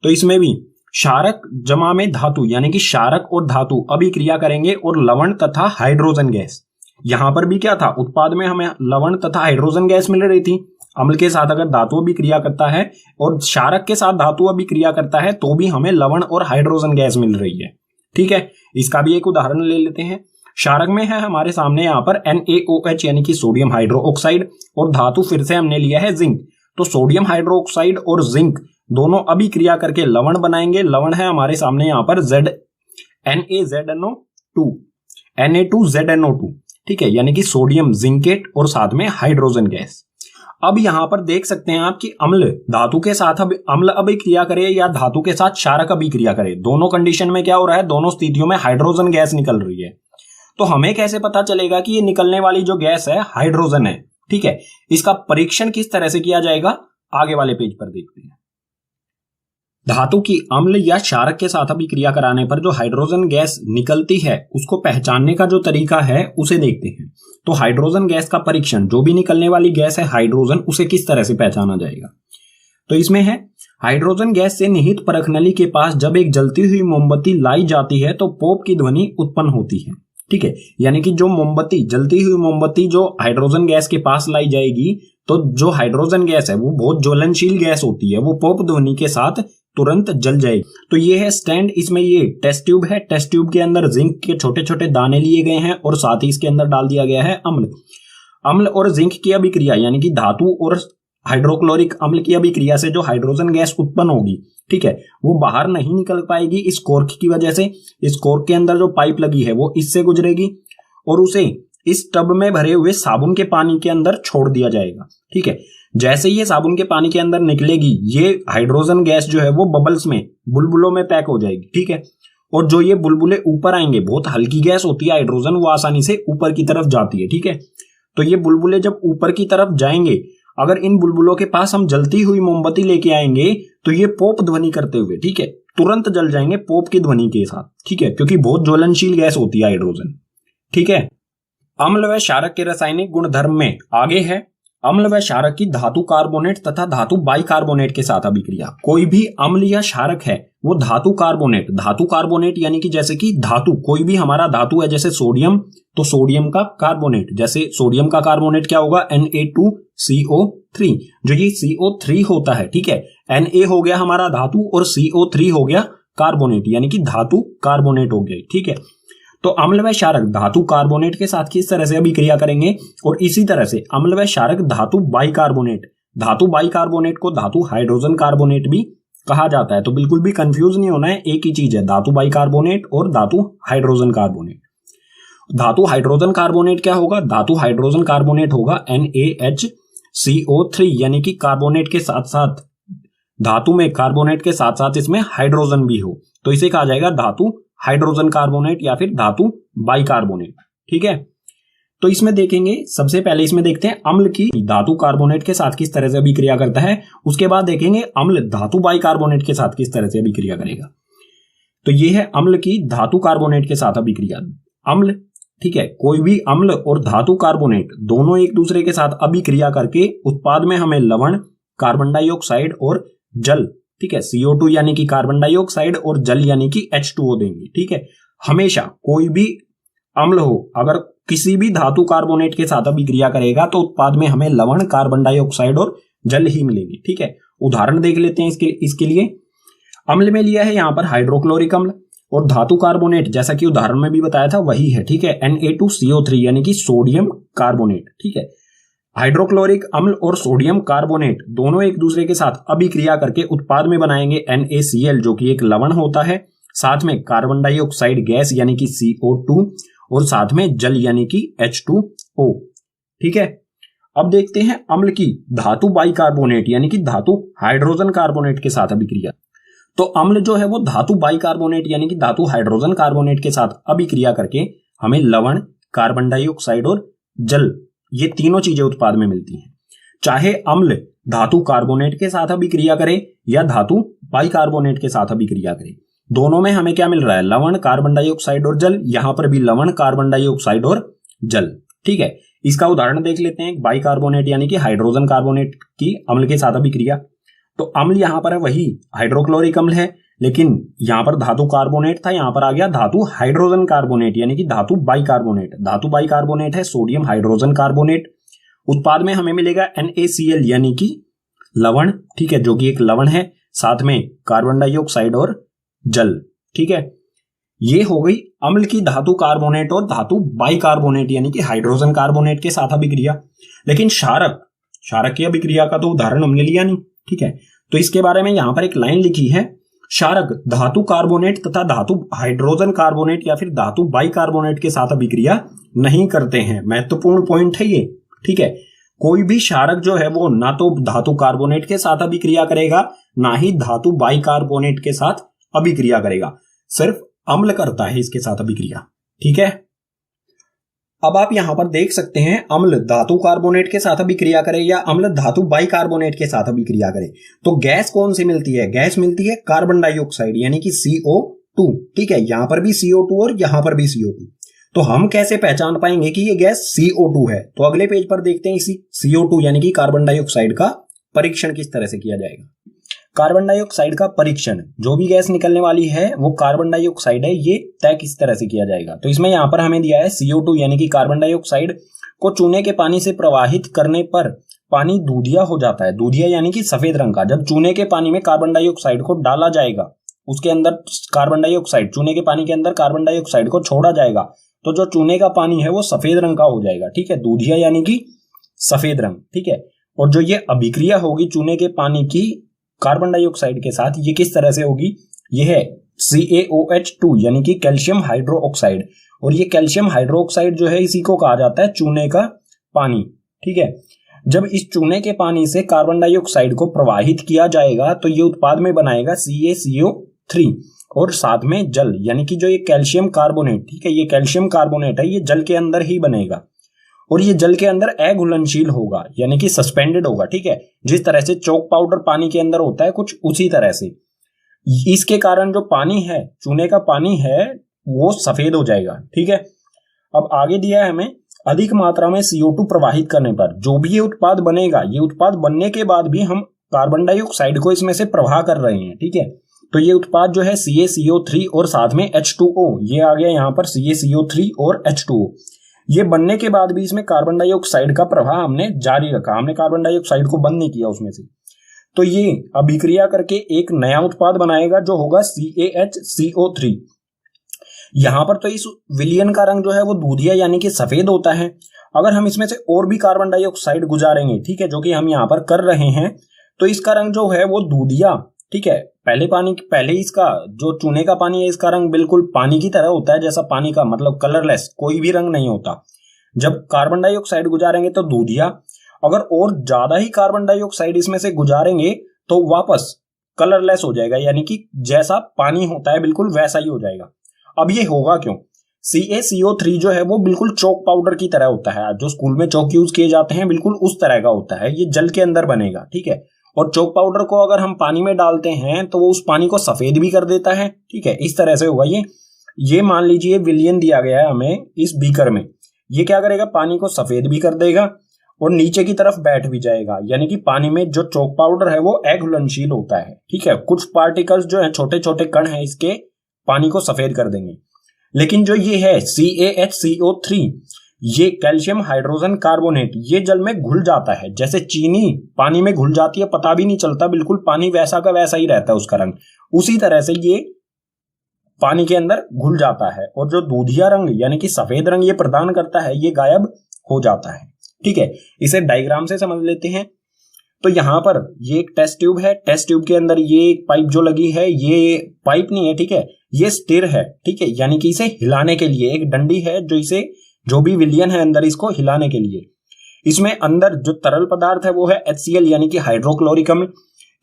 तो इसमें भी क्षारक जमा में धातु यानी कि क्षारक और धातु अभिक्रिया करेंगे और लवण तथा हाइड्रोजन गैस। यहां पर भी क्या था, उत्पाद में हमें लवण तथा हाइड्रोजन गैस मिल रही थी। अम्ल के साथ अगर धातु अभिक्रिया करता है और क्षारक के साथ धातु अभिक्रिया करता है तो भी हमें लवण और हाइड्रोजन गैस मिल रही है। ठीक है, इसका भी एक उदाहरण ले लेते हैं। क्षारक में है हमारे सामने यहाँ पर NaOH यानी कि सोडियम हाइड्रोक्साइड, और धातु फिर से हमने लिया है जिंक। तो सोडियम हाइड्रोक्साइड और जिंक दोनों अभिक्रिया करके लवण बनाएंगे। लवण है हमारे सामने यहाँ पर Na2ZNO2। ठीक है, यानी कि सोडियम जिंकेट और साथ में हाइड्रोजन गैस। अब यहां पर देख सकते हैं आप कि अम्ल धातु के साथ अम्ल अभिक्रिया करे या धातु के साथ क्षारक अभिक्रिया करे, दोनों कंडीशन में क्या हो रहा है, दोनों स्थितियों में हाइड्रोजन गैस निकल रही है। तो हमें कैसे पता चलेगा कि ये निकलने वाली जो गैस है हाइड्रोजन है। ठीक है, इसका परीक्षण किस तरह से किया जाएगा, आगे वाले पेज पर देखते हैं। धातु की अम्ल या क्षारक के साथ अभिक्रिया कराने पर जो हाइड्रोजन गैस निकलती है उसको पहचानने का जो तरीका है उसे देखते हैं। तो हाइड्रोजन गैस का परीक्षण, जो भी निकलने वाली गैस है हाइड्रोजन, उसे किस तरह से पहचाना जाएगा। तो इसमें है हाइड्रोजन गैस से निहित परख नली के पास जब एक जलती हुई मोमबत्ती लाई जाती है तो पॉप की ध्वनि उत्पन्न होती है। ठीक है, यानी कि जो मोमबत्ती, जलती हुई मोमबत्ती जो हाइड्रोजन गैस के पास लाई जाएगी तो जो हाइड्रोजन गैस है वो बहुत ज्वलनशील गैस होती है, वो पॉप ध्वनि के साथ तुरंत जल जाएगी। तो ये है स्टैंड, इसमें ये टेस्ट ट्यूब है। टेस्ट ट्यूब के अंदर जिंक के छोटे छोटे दाने लिए गए हैं और साथ ही इसके अंदर डाल दिया गया है अम्ल। अम्ल और जिंक की अभिक्रिया यानी कि धातु और हाइड्रोक्लोरिक अम्ल की अभिक्रिया से जो हाइड्रोजन गैस उत्पन्न होगी, ठीक है, वो बाहर नहीं निकल पाएगी इस कॉर्क की वजह से। इस कॉर्क के अंदर जो पाइप लगी है वो इससे गुजरेगी और उसे इस टब में भरे हुए साबुन के पानी के अंदर छोड़ दिया जाएगा, ठीक है। जैसे ये साबुन के पानी के अंदर निकलेगी, ये हाइड्रोजन गैस जो है वो बबल्स में, बुलबुलों में पैक हो जाएगी, ठीक है। और जो ये बुलबुले ऊपर आएंगे, बहुत हल्की गैस होती है हाइड्रोजन, वो आसानी से ऊपर की तरफ जाती है, ठीक है। तो ये बुलबुले जब ऊपर की तरफ जाएंगे, अगर इन बुलबुलों के पास हम जलती हुई मोमबत्ती लेके आएंगे तो ये पोप ध्वनि करते हुए, ठीक है, तुरंत जल जाएंगे पोप की ध्वनि के साथ, ठीक है, क्योंकि बहुत ज्वलनशील गैस होती है हाइड्रोजन, ठीक है। अम्ल व क्षारक के रासायनिक गुणधर्म में आगे है अम्ल व क्षारक की धातु कार्बोनेट तथा धातु बाइकार्बोनेट के साथ अभिक्रिया। कोई भी अम्ल या क्षारक है वो धातु कार्बोनेट यानी कि जैसे कि धातु, कोई भी हमारा धातु है जैसे सोडियम, तो सोडियम का कार्बोनेट, जैसे सोडियम का कार्बोनेट क्या होगा, Na2CO3, जो ये CO3 होता है, ठीक है। Na हो गया हमारा धातु और CO3 हो गया कार्बोनेट, यानी कि धातु कार्बोनेट हो गया, ठीक है। तो अम्ल व क्षारक धातु कार्बोनेट के साथ किस तरह से अभिक्रिया करेंगे, और इसी तरह से अम्ल व क्षारक धातु बाइकार्बोनेट को धातु हाइड्रोजन कार्बोनेट भी कहा जाता है। तो बिल्कुल भी कंफ्यूज नहीं होना है, एक ही चीज है, धातु बाइकार्बोनेट और धातु हाइड्रोजन कार्बोनेट। धातु हाइड्रोजन कार्बोनेट क्या होगा, धातु हाइड्रोजन कार्बोनेट होगा NaHCO3, यानी कि कार्बोनेट के साथ साथ, धातु में कार्बोनेट के साथ साथ इसमें हाइड्रोजन भी हो, तो इसे कहा जाएगा धातु हाइड्रोजन कार्बोनेट या फिर धातु बाइकार्बोनेट, ठीक है। तो इसमें देखेंगे, सबसे पहले इसमें देखते हैं अम्ल की धातु कार्बोनेट के साथ किस तरह से अभिक्रिया करता है, उसके बाद देखेंगे अम्ल धातु बाइकार्बोनेट के साथ किस तरह से अभिक्रिया करेगा। तो ये है अम्ल की धातु कार्बोनेट के साथ अभिक्रिया। अम्ल, ठीक है, कोई भी अम्ल और धातु कार्बोनेट दोनों एक दूसरे के साथ अभिक्रिया करके उत्पाद में हमें लवण, कार्बन डाइऑक्साइड और जल, ठीक है, CO2 यानी कि कार्बन डाइऑक्साइड और जल यानी कि H2O देंगे, ठीक है। हमेशा कोई भी अम्ल हो, अगर किसी भी धातु कार्बोनेट के साथ अभिक्रिया करेगा तो उत्पाद में हमें लवण, कार्बन डाइऑक्साइड और जल ही मिलेंगे, ठीक है। उदाहरण देख लेते हैं इसके लिए। अम्ल में लिया है यहां पर हाइड्रोक्लोरिक अम्ल, और धातु कार्बोनेट जैसा कि उदाहरण में भी बताया था वही है, ठीक है, Na2CO3 यानी कि सोडियम कार्बोनेट, ठीक है। हाइड्रोक्लोरिक अम्ल और सोडियम कार्बोनेट दोनों एक दूसरे के साथ अभिक्रिया करके उत्पाद में बनाएंगे NaCl, जो कि एक लवण होता है, साथ में कार्बन डाइऑक्साइड गैस यानी कि CO2 और साथ में जल यानी कि H2O, ठीक है। अब देखते हैं अम्ल की धातु बाइकार्बोनेट यानी कि धातु हाइड्रोजन कार्बोनेट के साथ अभिक्रिया। तो अम्ल जो है वो धातु बाइकार्बोनेट यानी कि धातु हाइड्रोजन कार्बोनेट के साथ अभिक्रिया करके हमें लवण, कार्बन डाइऑक्साइड और जल, ये तीनों चीजें उत्पाद में मिलती हैं। चाहे अम्ल धातु कार्बोनेट के साथ अभिक्रिया करे या धातु बाइकार्बोनेट के साथ अभिक्रिया करे, दोनों में हमें क्या मिल रहा है, लवण, कार्बन डाइऑक्साइड और जल। यहां पर भी लवण, कार्बन डाइऑक्साइड और जल, ठीक है। इसका उदाहरण देख लेते हैं, बाइकार्बोनेट यानी कि हाइड्रोजन कार्बोनेट की अम्ल के साथ अभिक्रिया। तो अम्ल यहां पर है वही हाइड्रोक्लोरिक अम्ल है, लेकिन यहां पर धातु कार्बोनेट था, यहां पर आ गया धातु हाइड्रोजन कार्बोनेट यानी कि धातु बाइकार्बोनेट। धातु बाइकार्बोनेट है सोडियम हाइड्रोजन कार्बोनेट। उत्पाद में हमें मिलेगा NaCl यानी कि लवण, ठीक है, जो कि एक लवण है, साथ में कार्बन डाइऑक्साइड और जल, ठीक है। ये हो गई अम्ल की धातु कार्बोनेट और धातु बाइकार्बोनेट यानी कि हाइड्रोजन कार्बोनेट के साथ अभिक्रिया। लेकिन क्षारक की अभिक्रिया का तो उदाहरण हमने लिया नहीं, ठीक है। तो इसके बारे में यहां पर एक लाइन लिखी है, क्षारक धातु कार्बोनेट तथा धातु हाइड्रोजन कार्बोनेट या फिर धातु बाइकार्बोनेट के साथ अभिक्रिया नहीं करते हैं। महत्वपूर्ण पॉइंट है ये, ठीक है। कोई भी क्षारक जो है वो ना तो धातु कार्बोनेट के साथ अभिक्रिया करेगा, ना ही धातु बाइकार्बोनेट के साथ अभिक्रिया करेगा, सिर्फ अम्ल करता है इसके साथ अभिक्रिया, ठीक है। अब आप यहां पर देख सकते हैं, अम्ल धातु कार्बोनेट के साथ अभिक्रिया करे या अम्ल धातु बाइकार्बोनेट के साथ अभिक्रिया करे तो गैस कौन सी मिलती है, गैस मिलती है कार्बन डाइऑक्साइड यानी कि CO2, ठीक है। यहां पर भी CO2 और यहां पर भी CO2। तो हम कैसे पहचान पाएंगे कि ये गैस CO2 है, तो अगले पेज पर देखते हैं इसी CO2 यानी कि कार्बन डाइऑक्साइड का परीक्षण किस तरह से किया जाएगा। कार्बन डाइऑक्साइड का परीक्षण, जो भी गैस निकलने वाली है वो कार्बन डाइऑक्साइड है, ये तय किस तरह से किया जाएगा। तो इसमें यहां पर हमें दिया है CO2 यानी कि कार्बन डाइऑक्साइड को चूने के पानी से प्रवाहित करने पर पानी दूधिया हो जाता है। दूधिया यानी कि सफेद रंग का। जब चूने के पानी में कार्बन डाइऑक्साइड को डाला जाएगा, उसके अंदर कार्बन डाइऑक्साइड, चूने के पानी के अंदर कार्बन डाइऑक्साइड को छोड़ा जाएगा, तो जो चूने का पानी है वो सफेद रंग का हो जाएगा, ठीक है। दूधिया यानी कि सफेद रंग, ठीक है। और जो ये अभिक्रिया होगी चूने के पानी की कार्बन डाइऑक्साइड के साथ, ये किस तरह से होगी, ये है CaOH2 यानी कि कैल्शियम हाइड्रो ऑक्साइड। और ये कैल्शियम हाइड्रो ऑक्साइड जो है इसी को कहा जाता है चूने का पानी। ठीक है, जब इस चूने के पानी से कार्बन डाइऑक्साइड को प्रवाहित किया जाएगा तो ये उत्पाद में बनाएगा CaCO3 और साथ में जल, यानी कि जो ये कैल्शियम कार्बोनेट, ठीक है, ये कैल्शियम कार्बोनेट है, ये जल के अंदर ही बनेगा और ये जल के अंदर अघुलनशील होगा यानी कि सस्पेंडेड होगा। ठीक है, जिस तरह से चौक पाउडर पानी के अंदर होता है कुछ उसी तरह से इसके कारण जो पानी है, चूने का पानी है, वो सफेद हो जाएगा। ठीक है, अब आगे दिया है हमें अधिक मात्रा में CO2 प्रवाहित करने पर जो भी ये उत्पाद बनेगा, ये उत्पाद बनने के बाद भी हम कार्बन डाइऑक्साइड को इसमें से प्रवाह कर रहे हैं। ठीक है, तो ये उत्पाद जो है CaCO3 और साथ में H2O, ये आ गया यहाँ पर CaCO3 और H2O, ये बनने के बाद भी इसमें कार्बन डाइऑक्साइड का प्रवाह हमने जारी रखा, हमने कार्बन डाइऑक्साइड को बंद नहीं किया उसमें से। तो ये अभिक्रिया करके एक नया उत्पाद बनाएगा जो होगा CaHCO3। यहां पर तो इस विलयन का रंग जो है वो दूधिया यानी कि सफेद होता है। अगर हम इसमें से और भी कार्बन डाइऑक्साइड गुजारेंगे, ठीक है, जो कि हम यहाँ पर कर रहे हैं, तो इसका रंग जो है वो दूधिया, ठीक है, पहले इसका जो चूने का पानी है इसका रंग बिल्कुल पानी की तरह होता है, जैसा पानी का मतलब कलरलेस, कोई भी रंग नहीं होता। जब कार्बन डाइऑक्साइड गुजारेंगे तो दूधिया, अगर और ज्यादा ही कार्बन डाइऑक्साइड इसमें से गुजारेंगे तो वापस कलरलेस हो जाएगा, यानी कि जैसा पानी होता है बिल्कुल वैसा ही हो जाएगा। अब ये होगा क्यों? CaCO3 जो है वो बिल्कुल चौक पाउडर की तरह होता है, जो स्कूल में चौक यूज किए जाते हैं बिल्कुल उस तरह का होता है, ये जल के अंदर बनेगा। ठीक है, और चौक पाउडर को अगर हम पानी में डालते हैं तो वो उस पानी को सफेद भी कर देता है। ठीक है, इस तरह से होगा ये मान लीजिए विलयन दिया गया है हमें इस बीकर में, ये क्या करेगा, पानी को सफेद भी कर देगा और नीचे की तरफ बैठ भी जाएगा, यानी कि पानी में जो चौक पाउडर है वो अघुलनशील होता है। ठीक है, कुछ पार्टिकल्स जो है छोटे छोटे कण है इसके पानी को सफेद कर देंगे। लेकिन जो ये है CaHCO3, ये कैल्शियम हाइड्रोजन कार्बोनेट, ये जल में घुल जाता है, जैसे चीनी पानी में घुल जाती है, पता भी नहीं चलता, बिल्कुल पानी वैसा का वैसा ही रहता है उसका रंग, उसी तरह से ये पानी के अंदर घुल जाता है और जो दूधिया रंग यानी कि सफेद रंग ये प्रदान करता है ये गायब हो जाता है। ठीक है, इसे डायग्राम से समझ लेते हैं। तो यहां पर ये एक टेस्ट ट्यूब है, टेस्ट ट्यूब के अंदर ये पाइप जो लगी है, ये पाइप नहीं है, ठीक है, ये स्थिर है। ठीक है, यानी कि इसे हिलाने के लिए एक डंडी है जो इसे, जो भी विलयन है अंदर, इसको हिलाने के लिए। इसमें अंदर जो तरल पदार्थ है वो है HCl यानी कि हाइड्रोक्लोरिक अम्ल।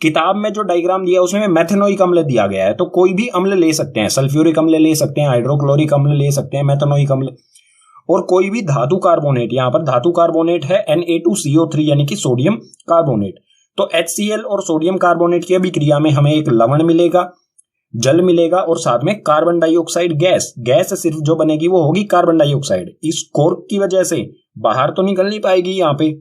किताब में जो डायग्राम दिया है उसमें मेथेनोइक अम्ल दिया गया है, तो कोई भी अम्ल ले सकते हैं, सल्फ्यूरिक अम्ल ले सकते हैं, हाइड्रोक्लोरिक अम्ल ले सकते हैं, मेथेनोइक अम्ल, और कोई भी धातु कार्बोनेट, यहां पर धातु कार्बोनेट है Na2CO3 यानी कि सोडियम कार्बोनेट। तो HCl और सोडियम कार्बोनेट की अभिक्रिया में हमें एक लवण मिलेगा, जल मिलेगा और साथ में कार्बन डाइऑक्साइड गैस, गैस सिर्फ जो बनेगी वो होगी कार्बन डाइऑक्साइड। इस कोर्क की वजह से बाहर तो निकल नहीं पाएगी, यहाँ पे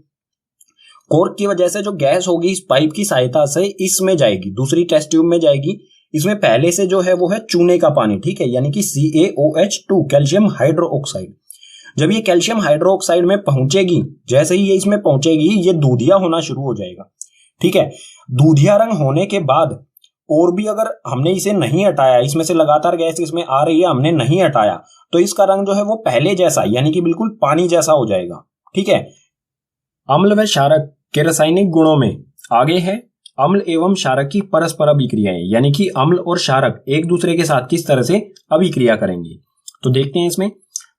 कोर्क की वजह से जो गैस होगी इस पाइप की सहायता से इसमें जाएगी, दूसरी टेस्ट ट्यूब में जाएगी। इसमें पहले से जो है वो है चूने का पानी, ठीक है, यानी कि CaOH2 कैल्शियम हाइड्रो ऑक्साइड। जब ये कैल्शियम हाइड्रो ऑक्साइड में पहुंचेगी, जैसे ही ये इसमें पहुंचेगी ये दूधिया होना शुरू हो जाएगा। ठीक है, दूधिया रंग होने के बाद और भी अगर हमने इसे नहीं हटाया, इसमें से लगातार गैस इसमें आ रही है, हमने नहीं हटाया, तो इसका रंग जो है वो पहले जैसा यानी कि बिल्कुल पानी जैसा हो जाएगा। ठीक है, अम्ल व क्षारक के रासायनिक गुणों में आगे है अम्ल एवं क्षारक की परस्पर अभिक्रियाएं, यानी कि अम्ल और क्षारक एक दूसरे के साथ किस तरह से अभिक्रिया करेंगे। तो देखते हैं, इसमें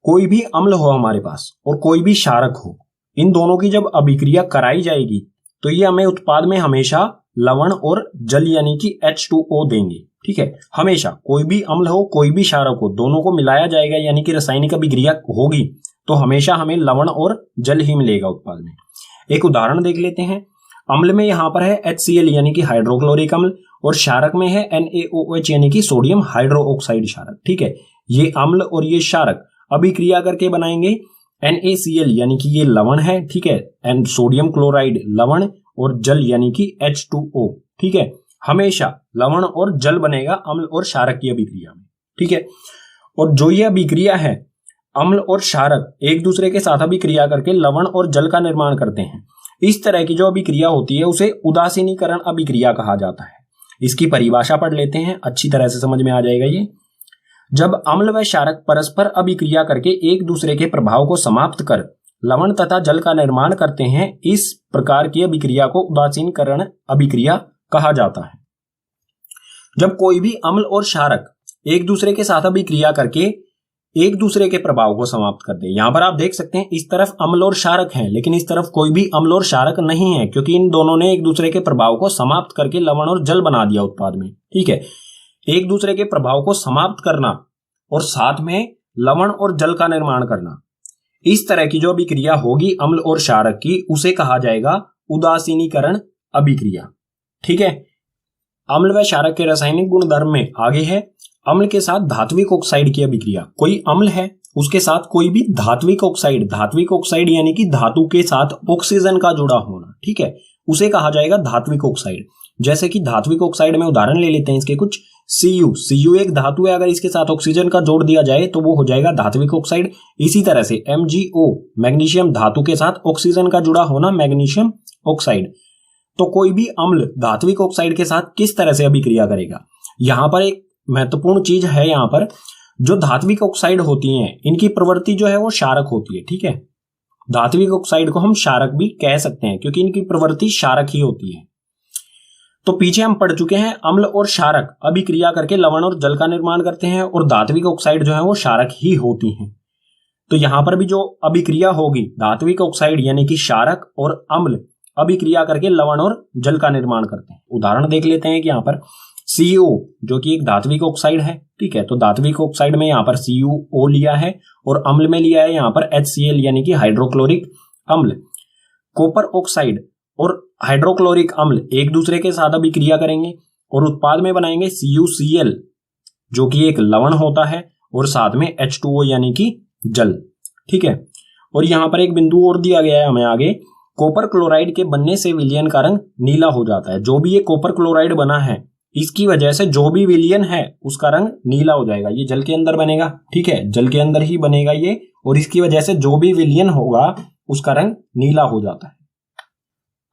कोई भी अम्ल हो हमारे पास और कोई भी क्षारक हो, इन दोनों की जब अभिक्रिया कराई जाएगी तो ये हमें उत्पाद में हमेशा लवण और जल यानी कि H2O देंगे। ठीक है, हमेशा कोई भी अम्ल हो कोई भी क्षारक हो, दोनों को मिलाया जाएगा यानी कि रासायनिक अभिक्रिया होगी तो हमेशा हमें लवण और जल ही मिलेगा उत्पाद में। एक उदाहरण देख लेते हैं। अम्ल में यहाँ पर है HCl यानी कि हाइड्रोक्लोरिक अम्ल और क्षारक में है NaOH यानी कि सोडियम हाइड्रो ऑक्साइड क्षारक। ठीक है, ये अम्ल और ये क्षारक अभिक्रिया करके बनाएंगे NaCl यानी कि ये लवण है, ठीक है, एंड सोडियम क्लोराइड लवण और जल यानी कि H2O। ठीक है, हमेशा लवण और जल बनेगा अम्ल और क्षारक की अभिक्रिया में। ठीक है, और जो ये अभिक्रिया है, अम्ल और क्षारक एक दूसरे के साथ अभिक्रिया करके लवण और जल का निर्माण करते हैं। इस तरह की जो अभिक्रिया होती है उसे उदासीनीकरण अभिक्रिया कहा जाता है। इसकी परिभाषा पढ़ लेते हैं, अच्छी तरह से समझ में आ जाएगा ये। जब अम्ल व क्षारक परस्पर अभिक्रिया करके एक दूसरे के प्रभाव को समाप्त कर लवण तथा जल का निर्माण करते हैं, इस प्रकार की अभिक्रिया को उदासीनीकरण अभिक्रिया कहा जाता है। जब कोई भी अम्ल और क्षारक एक दूसरे के साथ अभिक्रिया करके एक दूसरे के प्रभाव को समाप्त कर दे। यहां पर आप देख सकते हैं इस तरफ अम्ल और क्षारक हैं, लेकिन इस तरफ कोई भी अम्ल और क्षारक नहीं है, क्योंकि इन दोनों ने एक दूसरे के प्रभाव को समाप्त करके लवण और जल बना दिया उत्पाद में। ठीक है, एक दूसरे के प्रभाव को समाप्त करना और साथ में लवण और जल का निर्माण करना, इस तरह की जो अभिक्रिया होगी अम्ल और क्षारक की, उसे कहा जाएगा उदासीनीकरण अभिक्रिया। ठीक है, अम्ल व क्षारक के रासायनिक गुणधर्म में आगे है अम्ल के साथ धात्विक ऑक्साइड की अभिक्रिया। कोई अम्ल है, उसके साथ कोई भी धात्विक ऑक्साइड यानी कि धातु के साथ ऑक्सीजन का जुड़ा होना, ठीक है, उसे कहा जाएगा धात्विक ऑक्साइड। जैसे कि धात्विक ऑक्साइड में उदाहरण ले लेते हैं इसके कुछ। Cu एक धातु है, अगर इसके साथ ऑक्सीजन का जोड़ दिया जाए तो वो हो जाएगा धात्विक ऑक्साइड। इसी तरह से MgO मैग्नीशियम धातु के साथ ऑक्सीजन का जुड़ा होना मैग्नीशियम ऑक्साइड। तो कोई भी अम्ल धात्विक ऑक्साइड के साथ किस तरह से अभिक्रिया करेगा, यहां पर एक महत्वपूर्ण चीज है। यहां पर जो धात्विक ऑक्साइड होती हैं, इनकी प्रवृत्ति जो है वो क्षारक होती है। ठीक है, धात्विक ऑक्साइड को हम क्षारक भी कह सकते हैं, क्योंकि इनकी प्रवृत्ति क्षारक ही होती है। तो पीछे हम पढ़ चुके हैं अम्ल और क्षारक अभिक्रिया करके लवण और जल का निर्माण करते हैं, और धात्विक ऑक्साइड जो है वो क्षारक ही होती हैं। तो यहां पर भी जो अभिक्रिया होगी धात्विक ऑक्साइड यानी कि क्षारक और अम्ल अभिक्रिया करके लवण और जल का निर्माण करते हैं। उदाहरण देख लेते हैं कि यहाँ पर CO जो कि एक धात्विक ऑक्साइड है। ठीक है, तो धात्विक ऑक्साइड में यहाँ पर CuO लिया है और अम्ल में लिया है यहाँ पर HCl यानी कि हाइड्रोक्लोरिक अम्ल। कॉपर ऑक्साइड और हाइड्रोक्लोरिक अम्ल एक दूसरे के साथ अभिक्रिया करेंगे और उत्पाद में बनाएंगे CuCl जो कि एक लवण होता है और साथ में H2O यानी कि जल। ठीक है, और यहाँ पर एक बिंदु और दिया गया है हमें आगे, कॉपर क्लोराइड के बनने से विलयन का रंग नीला हो जाता है। जो भी ये कॉपर क्लोराइड बना है, इसकी वजह से जो भी विलयन है उसका रंग नीला हो जाएगा। ये जल के अंदर बनेगा, ठीक है, जल के अंदर ही बनेगा ये, और इसकी वजह से जो भी विलयन होगा उसका रंग नीला हो जाता है।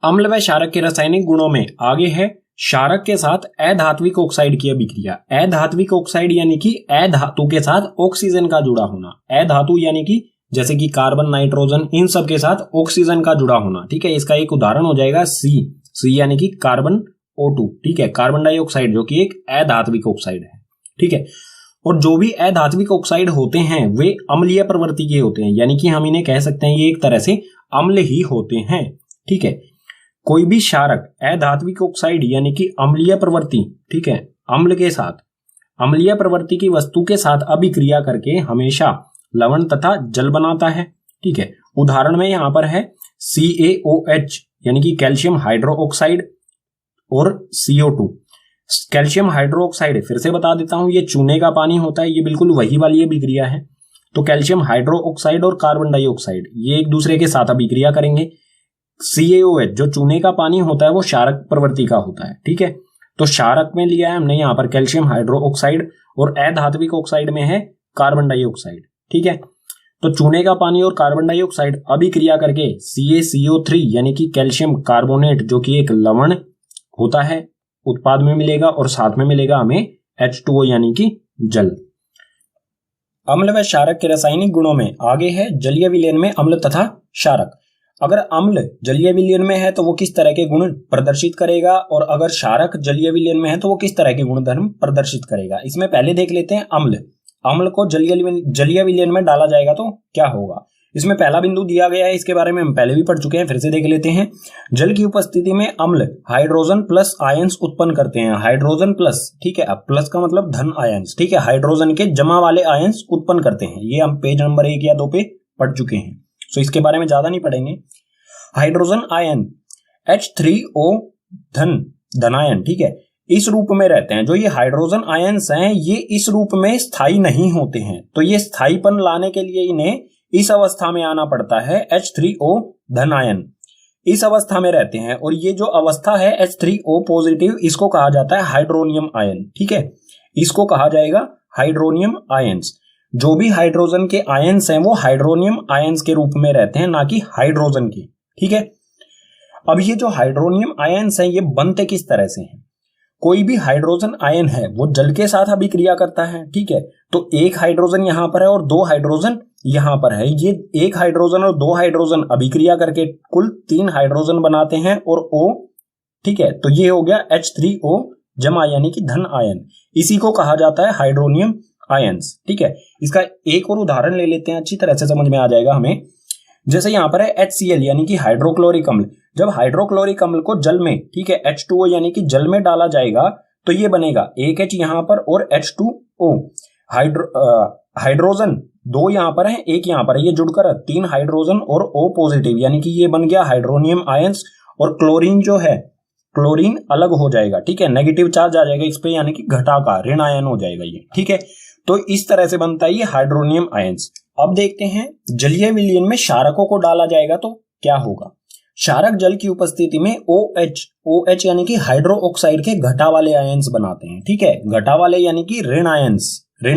अम्ल व क्षारक के रासायनिक गुणों में आगे है क्षारक के साथ अधात्विक ऑक्साइड की अभिक्रिया। अधात्विक ऑक्साइड यानी कि अधातु के साथ ऑक्सीजन का जुड़ा होना। अधातु यानी कि जैसे कि कार्बन, नाइट्रोजन, इन सब के साथ ऑक्सीजन का जुड़ा होना। ठीक है, इसका एक उदाहरण हो जाएगा सी यानी कि कार्बन O2। ठीक है, कार्बन डाइऑक्साइड जो कि एक अधात्विक ऑक्साइड है। ठीक है, और जो भी अधात्विक ऑक्साइड होते हैं वे अम्लीय प्रवृत्ति के होते हैं, यानी कि हम इन्हें कह सकते हैं ये एक तरह से अम्ल ही होते हैं। ठीक है, कोई भी क्षारक अधात्विक ऑक्साइड यानी कि अम्लीय प्रवृत्ति, ठीक है, अम्ल के साथ अम्लीय प्रवृत्ति की वस्तु के साथ अभिक्रिया करके हमेशा लवण तथा जल बनाता है। ठीक है, उदाहरण में यहां पर है CaOH यानी कि कैल्शियम हाइड्रो ऑक्साइड और CO2। कैल्शियम हाइड्रो ऑक्साइड फिर से बता देता हूं, ये चूने का पानी होता है, ये बिल्कुल वही वाली अभिक्रिया है। तो कैल्शियम हाइड्रो ऑक्साइड और कार्बन डाइऑक्साइड ये एक दूसरे के साथ अभिक्रिया करेंगे। CaOH जो चूने का पानी होता है वो क्षारक प्रवृत्ति का होता है। ठीक है, तो क्षारक में लिया है हमने यहाँ पर कैल्शियम हाइड्रो ऑक्साइड और अधात्विक ऑक्साइड में है कार्बन डाइऑक्साइड। ठीक है, तो चूने का पानी और कार्बन डाइऑक्साइड अभिक्रिया करके CaCO3 यानी कि कैल्शियम कार्बोनेट जो कि एक लवण होता है उत्पाद में मिलेगा, और साथ में मिलेगा हमें H2O यानी कि जल। अम्ल व क्षारक के रासायनिक गुणों में आगे है जलीय विलयन में अम्ल तथा क्षारक। अगर अम्ल जलीय विलयन में है तो वो किस तरह के गुण प्रदर्शित करेगा, और अगर क्षारक जलीय विलयन में है तो वो किस तरह के गुणधर्म प्रदर्शित करेगा। इसमें पहले देख लेते हैं अम्ल को जलीय विलयन में डाला जाएगा तो क्या होगा। इसमें पहला बिंदु दिया गया है, इसके बारे में हम पहले भी पढ़ चुके हैं, फिर से देख लेते हैं। जल की उपस्थिति में अम्ल हाइड्रोजन प्लस आयंस उत्पन्न करते हैं। हाइड्रोजन प्लस, ठीक है, अब प्लस का मतलब धन आयंस, ठीक है, हाइड्रोजन के जमा वाले आयंस उत्पन्न करते हैं। ये हम पेज नंबर 1 या 2 पे पढ़ चुके हैं, तो इसके बारे में ज्यादा नहीं पढ़ेंगे। हाइड्रोजन आयन H3O धनायन, ठीक है, इस रूप में रहते हैं। जो ये हाइड्रोजन आयंस हैं ये इस रूप में स्थायी नहीं होते हैं, तो ये स्थायीपन लाने के लिए इन्हें इस अवस्था में आना पड़ता है। H3O धनायन इस अवस्था में रहते हैं, और ये जो अवस्था है H3O पॉजिटिव, इसको कहा जाता है हाइड्रोनियम आयन। ठीक है, इसको कहा जाएगा हाइड्रोनियम आयंस। जो भी हाइड्रोजन के आयंस हैं वो हाइड्रोनियम आयंस के रूप में रहते हैं, ना कि हाइड्रोजन के। ठीक है, अब ये जो हाइड्रोनियम आयंस हैं ये बनते किस तरह से हैं। कोई भी हाइड्रोजन आयन है वो जल के साथ अभिक्रिया करता है। ठीक है, तो एक हाइड्रोजन यहां पर है और 2 हाइड्रोजन यहां पर है, ये एक हाइड्रोजन और दो हाइड्रोजन अभिक्रिया करके कुल 3 हाइड्रोजन बनाते हैं और O, ठीक है। तो ये हो गया H3O जमा यानी कि धन आयन, इसी को कहा जाता है हाइड्रोनियम आयंस, ठीक है। इसका एक और उदाहरण ले लेते हैं, अच्छी तरह से समझ में आ जाएगा हमें। जैसे यहां पर है HCl यानी कि हाइड्रोक्लोरिक अम्ल, जब हाइड्रोक्लोरिक अम्ल को जल में, ठीक है, H2O यानी कि जल में डाला जाएगा तो ये बनेगा एक H यहां पर और H2O, हाइड्रोजन 2 यहां पर है, एक यहां पर है, ये जुड़कर 3 हाइड्रोजन और O पॉजिटिव यानी कि ये बन गया हाइड्रोनियम आयंस। और क्लोरीन जो है, क्लोरीन अलग हो जाएगा, ठीक है, नेगेटिव चार्ज आ जाएगा इस पे यानी कि घटा का ऋण आयन हो जाएगा ये, ठीक है। तो इस तरह से बनता है ये हाइड्रोनियम आयंस। अब देखते हैं जलीय विलयन में क्षारकों को डाला जाएगा तो क्या होगा। क्षारक जल की उपस्थिति में OH यानी कि हाइड्रो ऑक्साइड के घटा वाले आयंस बनाते हैं, ठीक है, घटा वाले यानी कि ऋण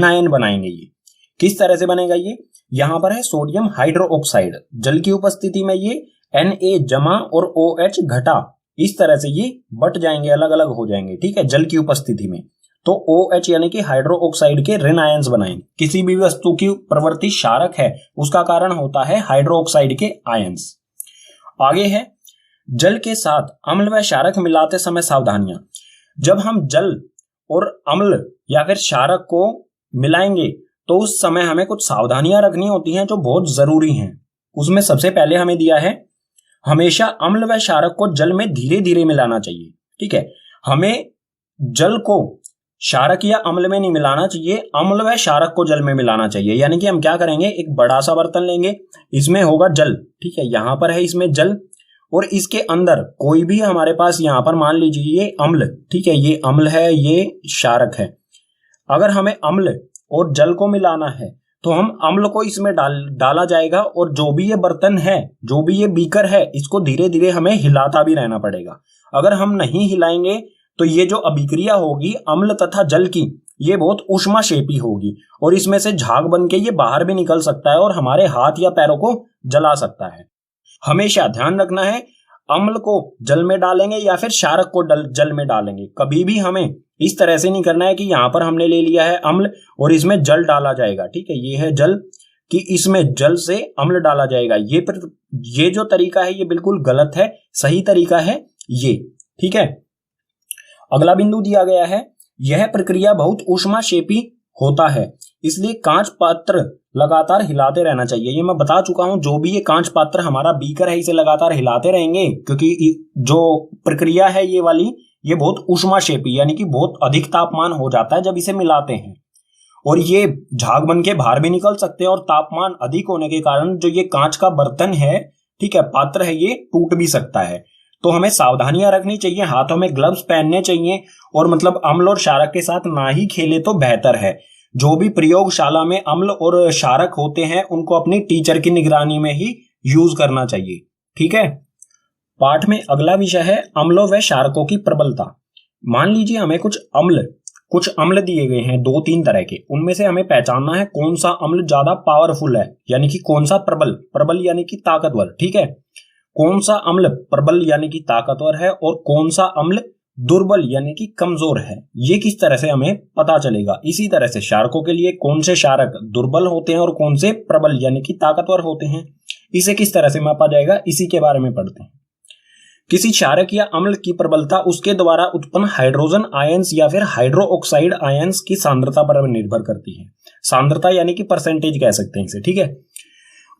आयन बनाएंगे। ये किस तरह से बनेगा, ये यहां पर है सोडियम हाइड्रो ऑक्साइड, जल की उपस्थिति में ये Na जमा और OH घटा, इस तरह से ये बट जाएंगे, अलग अलग हो जाएंगे, ठीक है, जल की उपस्थिति में। तो OH यानी कि हाइड्रो ऑक्साइड के ऋण आयंस बनाएंगे। किसी भी वस्तु की प्रवृत्ति क्षारक है उसका कारण होता है हाइड्रो ऑक्साइड के आयंस। आगे है जल के साथ अम्ल व क्षारक मिलाते समय सावधानियां। जब हम जल और अम्ल या फिर क्षारक को मिलाएंगे तो उस समय हमें कुछ सावधानियां रखनी होती हैं जो बहुत जरूरी हैं। उसमें सबसे पहले हमें दिया है हमेशा अम्ल व क्षारक को जल में धीरे धीरे मिलाना चाहिए, ठीक है। हमें जल को क्षारक या अम्ल में नहीं मिलाना चाहिए, अम्ल व क्षारक को जल में मिलाना चाहिए। यानी कि हम क्या करेंगे, एक बड़ा सा बर्तन लेंगे, इसमें होगा जल, ठीक है, यहां पर है इसमें जल, और इसके अंदर कोई भी हमारे पास यहां पर मान लीजिए ये अम्ल, ठीक है, ये अम्ल है, ये क्षारक है। अगर हमें अम्ल और जल को मिलाना है तो हम अम्ल को इसमें डाला जाएगा, और जो भी ये बर्तन है, जो भी ये बीकर है, इसको धीरे धीरे हमें हिलाता भी रहना पड़ेगा। अगर हम नहीं हिलाएंगे तो ये जो अभिक्रिया होगी अम्ल तथा जल की, ये बहुत ऊष्माक्षेपी होगी और इसमें से झाग बन के ये बाहर भी निकल सकता है और हमारे हाथ या पैरों को जला सकता है। हमेशा ध्यान रखना है, अम्ल को जल में डालेंगे या फिर क्षारक को जल में डालेंगे, कभी भी हमें इस तरह से नहीं करना है कि यहां पर हमने ले लिया है अम्ल और इसमें जल डाला जाएगा, ठीक है, ये है जल, कि इसमें जल से अम्ल डाला जाएगा। ये जो तरीका है ये बिल्कुल गलत है, सही तरीका है ये, ठीक है। अगला बिंदु दिया गया है, यह प्रक्रिया बहुत ऊष्माक्षेपी होता है, इसलिए कांच पात्र लगातार हिलाते रहना चाहिए। ये मैं बता चुका हूं, जो भी ये कांच पात्र हमारा बीकर है इसे लगातार हिलाते रहेंगे, क्योंकि जो प्रक्रिया है ये वाली, ये बहुत ऊष्माक्षेपी यानी कि बहुत अधिक तापमान हो जाता है जब इसे मिलाते हैं, और ये झाग बन के बाहर भी निकल सकते हैं, और तापमान अधिक होने के कारण जो ये कांच का बर्तन है, ठीक है, पात्र है, ये टूट भी सकता है। तो हमें सावधानियां रखनी चाहिए, हाथों में ग्लव्स पहनने चाहिए, और मतलब अम्ल और क्षारक के साथ ना ही खेले तो बेहतर है। जो भी प्रयोगशाला में अम्ल और क्षारक होते हैं उनको अपनी टीचर की निगरानी में ही यूज करना चाहिए, ठीक है। पाठ में अगला विषय है अम्लों व क्षारकों की प्रबलता। मान लीजिए हमें कुछ अम्ल दिए गए हैं 2-3 तरह के, उनमें से हमें पहचानना है कौन सा अम्ल ज्यादा पावरफुल है, यानी कि कौन सा प्रबल यानी कि ताकतवर, ठीक है, कौन सा अम्ल प्रबल यानी कि ताकतवर है और कौन सा अम्ल दुर्बल यानी कि कमजोर है। ये किस तरह से हमें पता चलेगा। इसी तरह से क्षारकों के लिए कौन से क्षारक दुर्बल होते हैं और कौन से प्रबल यानी कि ताकतवर होते हैं, इसे किस तरह से मापा जाएगा, इसी के बारे में पढ़ते हैं। किसी क्षारक या अम्ल की प्रबलता उसके द्वारा उत्पन्न हाइड्रोजन आयंस या फिर हाइड्रो ऑक्साइड आयंस की सांद्रता पर निर्भर करती है। सांद्रता यानी कि परसेंटेज कह सकते हैं इसे, ठीक है।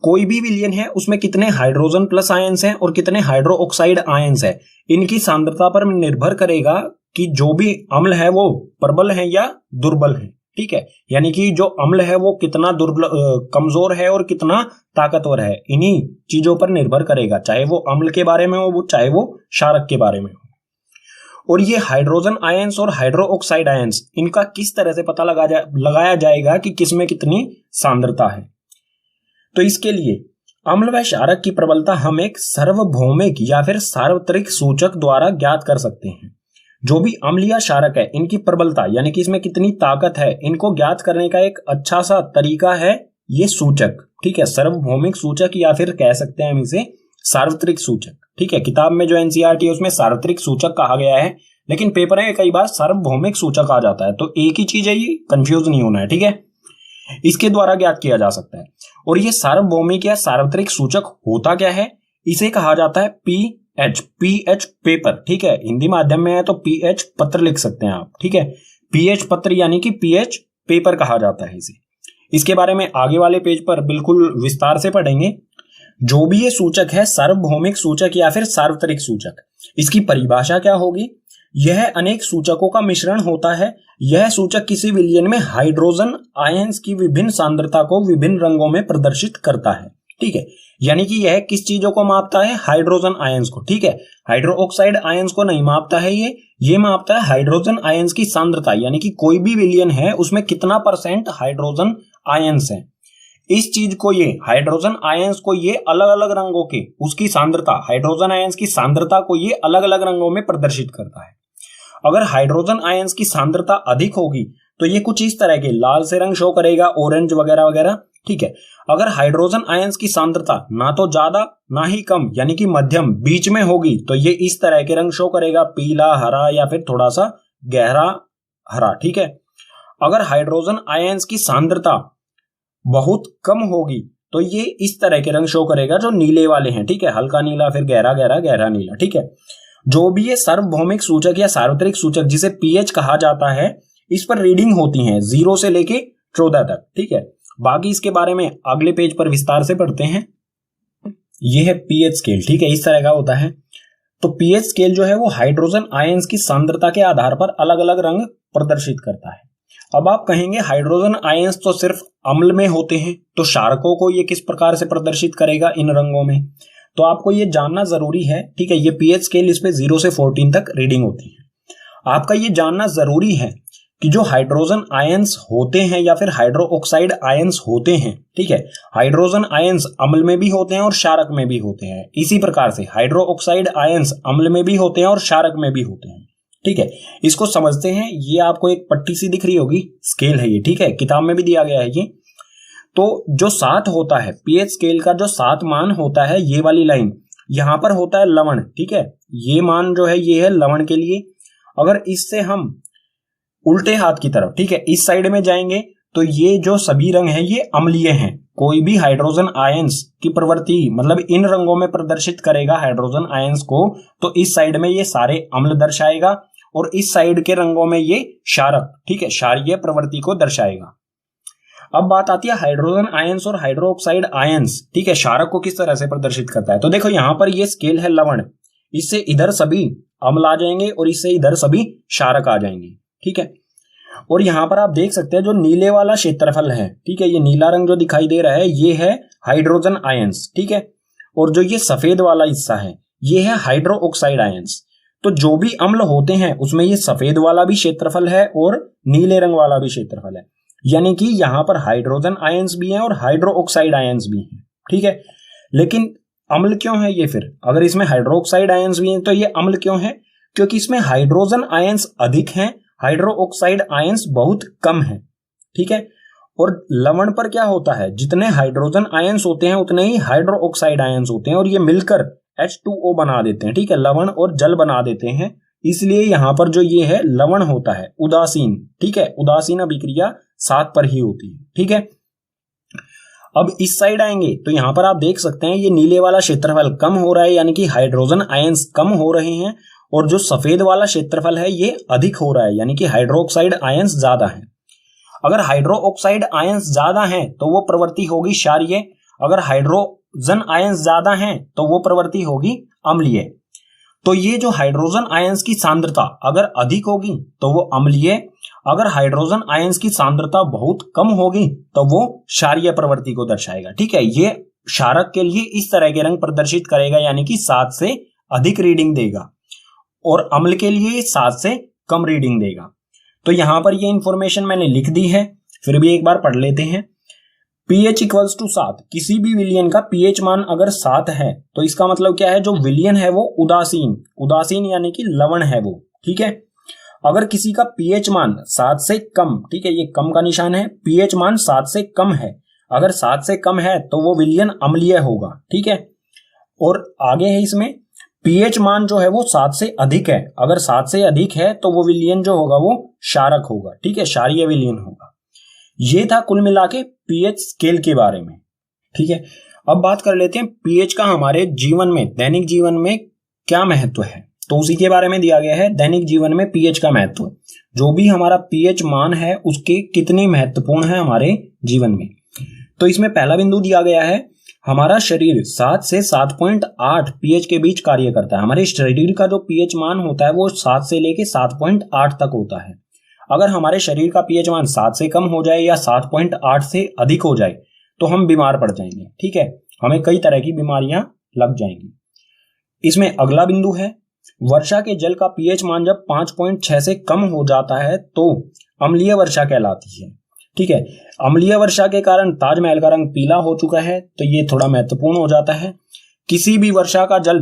कोई भी विलयन है उसमें कितने हाइड्रोजन प्लस आयंस हैं और कितने हाइड्रो ऑक्साइड आयंस है, इनकी सांद्रता पर निर्भर करेगा कि जो भी अम्ल है वो प्रबल है या दुर्बल है, ठीक है। यानी कि जो अम्ल है वो कितना कमजोर है और कितना ताकतवर है, इन्हीं चीजों पर निर्भर करेगा, चाहे वो अम्ल के बारे में हो चाहे वो क्षारक के बारे में हो। और ये हाइड्रोजन आयंस और हाइड्रो ऑक्साइड आयंस, इनका किस तरह से पता लगाया जाएगा कि किसमें कितनी सांद्रता है। तो इसके लिए अम्ल व क्षारक की प्रबलता हम एक सार्वभौमिक या फिर सार्वत्रिक सूचक द्वारा ज्ञात कर सकते हैं। जो भी अम्ल या क्षारक है इनकी प्रबलता यानी कि इसमें कितनी ताकत है, इनको ज्ञात करने का एक अच्छा सा तरीका है ये सूचक, ठीक है, सार्वभौमिक सूचक या फिर कह सकते हैं हम इसे सार्वत्रिक सूचक, ठीक है। किताब में जो एनसीईआरटी है उसमें सार्वत्रिक सूचक कहा गया है, लेकिन पेपर में कई बार सार्वभौमिक सूचक आ जाता है, तो एक ही चीज है, ये कंफ्यूज नहीं होना है, ठीक है। इसके द्वारा ज्ञात किया जा सकता है। और ये सार्वभौमिक या सार्वत्रिक सूचक होता क्या है, इसे कहा जाता है पीएच। पीएच पेपर, ठीक है, हिंदी माध्यम में है तो पीएच पत्र लिख सकते हैं आप, ठीक है। पीएच पत्र यानी कि पीएच पेपर कहा जाता है इसे। इसके बारे में आगे वाले पेज पर बिल्कुल विस्तार से पढ़ेंगे। जो भी ये सूचक है, सार्वभौमिक सूचक या फिर सार्वत्रिक सूचक, इसकी परिभाषा क्या होगी? यह अनेक सूचकों का मिश्रण होता है। यह सूचक किसी विलयन में हाइड्रोजन आयंस की विभिन्न सांद्रता को विभिन्न रंगों में प्रदर्शित करता है, ठीक है। यानी कि यह किस चीजों को मापता है? हाइड्रोजन आयंस को, ठीक है। हाइड्रोक्साइड आयंस को नहीं मापता है, ये मापता है हाइड्रोजन आयंस की सांद्रता, यानी कि कोई भी विलयन है उसमें कितना % हाइड्रोजन आयंस है। इस चीज को, ये हाइड्रोजन आयंस को ये अलग अलग रंगों के, उसकी सांद्रता, हाइड्रोजन आयंस की सांद्रता को ये अलग अलग रंगों में प्रदर्शित करता है। अगर हाइड्रोजन आयंस की सांद्रता अधिक होगी तो ये कुछ इस तरह के लाल से रंग शो करेगा, ऑरेंज वगैरह वगैरह, ठीक है। अगर हाइड्रोजन आयंस की सांद्रता ना तो ज्यादा ना ही कम, यानी कि मध्यम बीच में होगी, तो ये इस तरह के रंग शो करेगा, पीला, हरा या फिर थोड़ा सा गहरा हरा, ठीक है। अगर हाइड्रोजन आयंस की सांद्रता बहुत कम होगी तो ये इस तरह के रंग शो करेगा जो नीले वाले हैं, ठीक है, हल्का नीला, फिर गहरा गहरा गहरा नीला, ठीक है। जो भी ये सार्वभौमिक सूचक या सार्वत्रिक सूचक जिसे पीएच कहा जाता है, इस पर रीडिंग होती है 0 से लेके 14 तक, ठीक है। बाकी इसके बारे में अगले पेज पर विस्तार से पढ़ते हैं। ये है पीएच स्केल, ठीक है, इस तरह का होता है। तो पीएच स्केल जो है वो हाइड्रोजन आयंस की सांद्रता के आधार पर अलग अलग रंग प्रदर्शित करता है। अब आप कहेंगे हाइड्रोजन आयंस तो सिर्फ अम्ल में होते हैं, तो क्षारकों को ये किस प्रकार से प्रदर्शित करेगा इन रंगों में? तो आपको ये जानना जरूरी है, ठीक है। ये पीएच स्केल, इस पे 0 से 14 तक रीडिंग होती है। आपका ये जानना जरूरी है कि जो हाइड्रोजन आयंस होते हैं या फिर हाइड्रोक्साइड आयंस होते हैं, ठीक है, हाइड्रोजन आयंस अम्ल में भी होते हैं और क्षारक में भी होते हैं। इसी प्रकार से हाइड्रोक्साइड आयंस अम्ल में भी होते हैं और क्षारक में भी होते हैं, ठीक है। इसको समझते हैं। ये आपको एक पट्टी सी दिख रही होगी, स्केल है ये, ठीक है, किताब में भी दिया गया है ये। तो जो 7 होता है, पीएच स्केल का जो 7 मान होता है, ये वाली लाइन यहां पर होता है लवण, ठीक है। ये मान जो है ये है लवण के लिए। अगर इससे हम उल्टे हाथ की तरफ, ठीक है, इस साइड में जाएंगे तो ये जो सभी रंग हैं ये अम्लीय हैं। कोई भी हाइड्रोजन आयंस की प्रवृत्ति, मतलब इन रंगों में प्रदर्शित करेगा हाइड्रोजन आयंस को, तो इस साइड में ये सारे अम्ल दर्शाएगा और इस साइड के रंगों में ये क्षारक, ठीक है, क्षारीय प्रवृत्ति को दर्शाएगा। अब बात आती है हाइड्रोजन आयंस और हाइड्रोक्साइड आयंस, ठीक है, क्षारक को किस तरह से प्रदर्शित करता है। तो देखो यहां पर ये स्केल है लवण, इससे इधर सभी अम्ल आ जाएंगे और इससे इधर सभी क्षारक आ जाएंगे, ठीक है। और यहां पर आप देख सकते हैं जो नीले वाला क्षेत्रफल है, ठीक है, ये नीला रंग जो दिखाई दे रहा है ये है हाइड्रोजन आयंस, ठीक है। और जो ये सफेद वाला हिस्सा है ये है हाइड्रोक्साइड आयंस। तो जो भी अम्ल होते हैं उसमें ये सफेद वाला भी क्षेत्रफल है और नीले रंग वाला भी क्षेत्रफल है, यानी कि यहां पर हाइड्रोजन आयंस भी हैं और हाइड्रोक्साइड आयंस भी हैं, ठीक है। लेकिन अम्ल क्यों है ये? फिर अगर इसमें हाइड्रोक्साइड आयंस भी हैं तो ये अम्ल क्यों है? क्योंकि इसमें हाइड्रोजन आयंस अधिक हैं, हाइड्रोक्साइड आयंस बहुत कम है, ठीक है। और लवण पर क्या होता है, जितने हाइड्रोजन आयंस होते हैं उतने ही हाइड्रोक्साइड आयंस होते हैं और ये मिलकर H2O बना देते हैं, ठीक है, लवण और जल बना देते हैं। इसलिए यहां पर जो ये है लवण होता है उदासीन, ठीक है, उदासीन अभिक्रिया 7 पर ही होती है, ठीक है। अब इस साइड आएंगे तो यहां पर आप देख सकते हैं ये नीले वाला क्षेत्रफल कम हो रहा है, यानी कि हाइड्रोजन आयंस कम हो रहे हैं, और जो सफेद वाला क्षेत्रफल है ये अधिक हो रहा है, यानी कि हाइड्रोक्साइड आयंस ज्यादा है। अगर हाइड्रोक्साइड आयंस ज्यादा हैं तो वो प्रवृत्ति होगी क्षारीय, अगर हाइड्रोजन आयंस ज्यादा हैं तो वो प्रवृत्ति होगी अम्लीय। तो ये जो हाइड्रोजन आयंस की सांद्रता अगर अधिक होगी तो वो अम्लीय, अगर हाइड्रोजन आयंस की सांद्रता बहुत कम होगी तो वो क्षारीय प्रवृत्ति को दर्शाएगा, ठीक है। ये क्षारक के लिए इस तरह के रंग प्रदर्शित करेगा, यानी कि 7 से अधिक रीडिंग देगा, और अम्ल के लिए 7 से कम रीडिंग देगा। तो यहां पर ये इंफॉर्मेशन मैंने लिख दी है, फिर भी एक बार पढ़ लेते हैं। pH इक्वल्स टू 7, किसी भी विलयन का pH मान अगर 7 है तो इसका मतलब क्या है, जो विलयन है वो उदासीन, उदासीन यानी कि लवण है वो, ठीक है। अगर किसी का pH मान 7 से कम, ठीक है, ये कम का निशान है, pH मान 7 से कम है, अगर 7 से कम है तो वो विलयन अम्लीय होगा, ठीक है। और आगे है इसमें pH मान जो है वो 7 से अधिक है, अगर 7 से अधिक है तो वो विलयन जो होगा वो क्षारक होगा, ठीक है, क्षारीय विलयन होगा। ये था कुल मिला के पीएच स्केल के बारे में। ठीक है, अब बात कर लेते हैं पीएच का हमारे जीवन में, दैनिक जीवन में क्या महत्व है। तो उसी के बारे में दिया गया है, दैनिक जीवन में पीएच का महत्व। जो भी हमारा पीएच मान है उसके कितनी महत्वपूर्ण है हमारे जीवन में। तो इसमें पहला बिंदु दिया गया है, हमारा शरीर 7 से 7.8 पीएच के बीच कार्य करता है। हमारे शरीर का जो पीएच मान होता है वो 7 से लेके 7.8 तक होता है। अगर हमारे शरीर का पीएच मान 7 से कम हो जाए या 7.8 से अधिक हो जाए तो हम बीमार पड़ जाएंगे। ठीक है, हमें कई तरह की बीमारियां लग जाएंगी। इसमें अगला बिंदु है, वर्षा के जल का पीएच मान जब 5.6 से कम हो जाता है तो अम्लीय वर्षा कहलाती है। ठीक है, अम्लीय वर्षा के कारण ताजमहल का रंग पीला हो चुका है, तो ये थोड़ा महत्वपूर्ण हो जाता है। किसी भी वर्षा का जल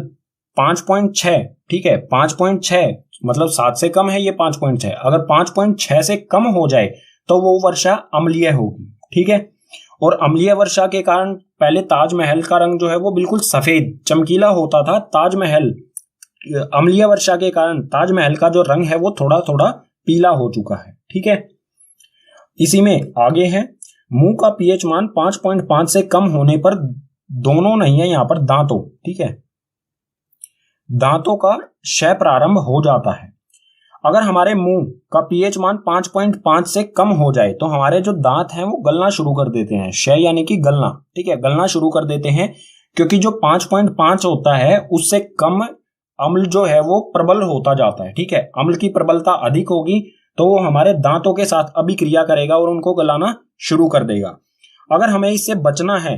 5.6, ठीक है 5.6 मतलब 7 से कम है, ये 5.6, अगर 5.6 से कम हो जाए तो वो वर्षा अम्लीय होगी। ठीक है, और अम्लीय वर्षा के कारण पहले ताजमहल का रंग जो है वो बिल्कुल सफेद चमकीला होता था। ताजमहल, अम्लीय वर्षा के कारण ताजमहल का जो रंग है वो थोड़ा थोड़ा पीला हो चुका है। ठीक है, इसी में आगे है, मुंह का पीएच मान 5.5 से कम होने पर, दोनों नहीं है यहां पर, दांतों, ठीक है, दांतों का क्षय प्रारंभ हो जाता है। अगर हमारे मुंह का पीएच मान 5.5 से कम हो जाए तो हमारे जो दांत हैं वो गलना शुरू कर देते हैं। क्षय यानी कि गलना, ठीक है, गलना शुरू कर देते हैं, क्योंकि जो 5.5 होता है उससे कम अम्ल जो है वो प्रबल होता जाता है। ठीक है, अम्ल की प्रबलता अधिक होगी तो वो हमारे दांतों के साथ अभिक्रिया करेगा और उनको गलाना शुरू कर देगा। अगर हमें इससे बचना है,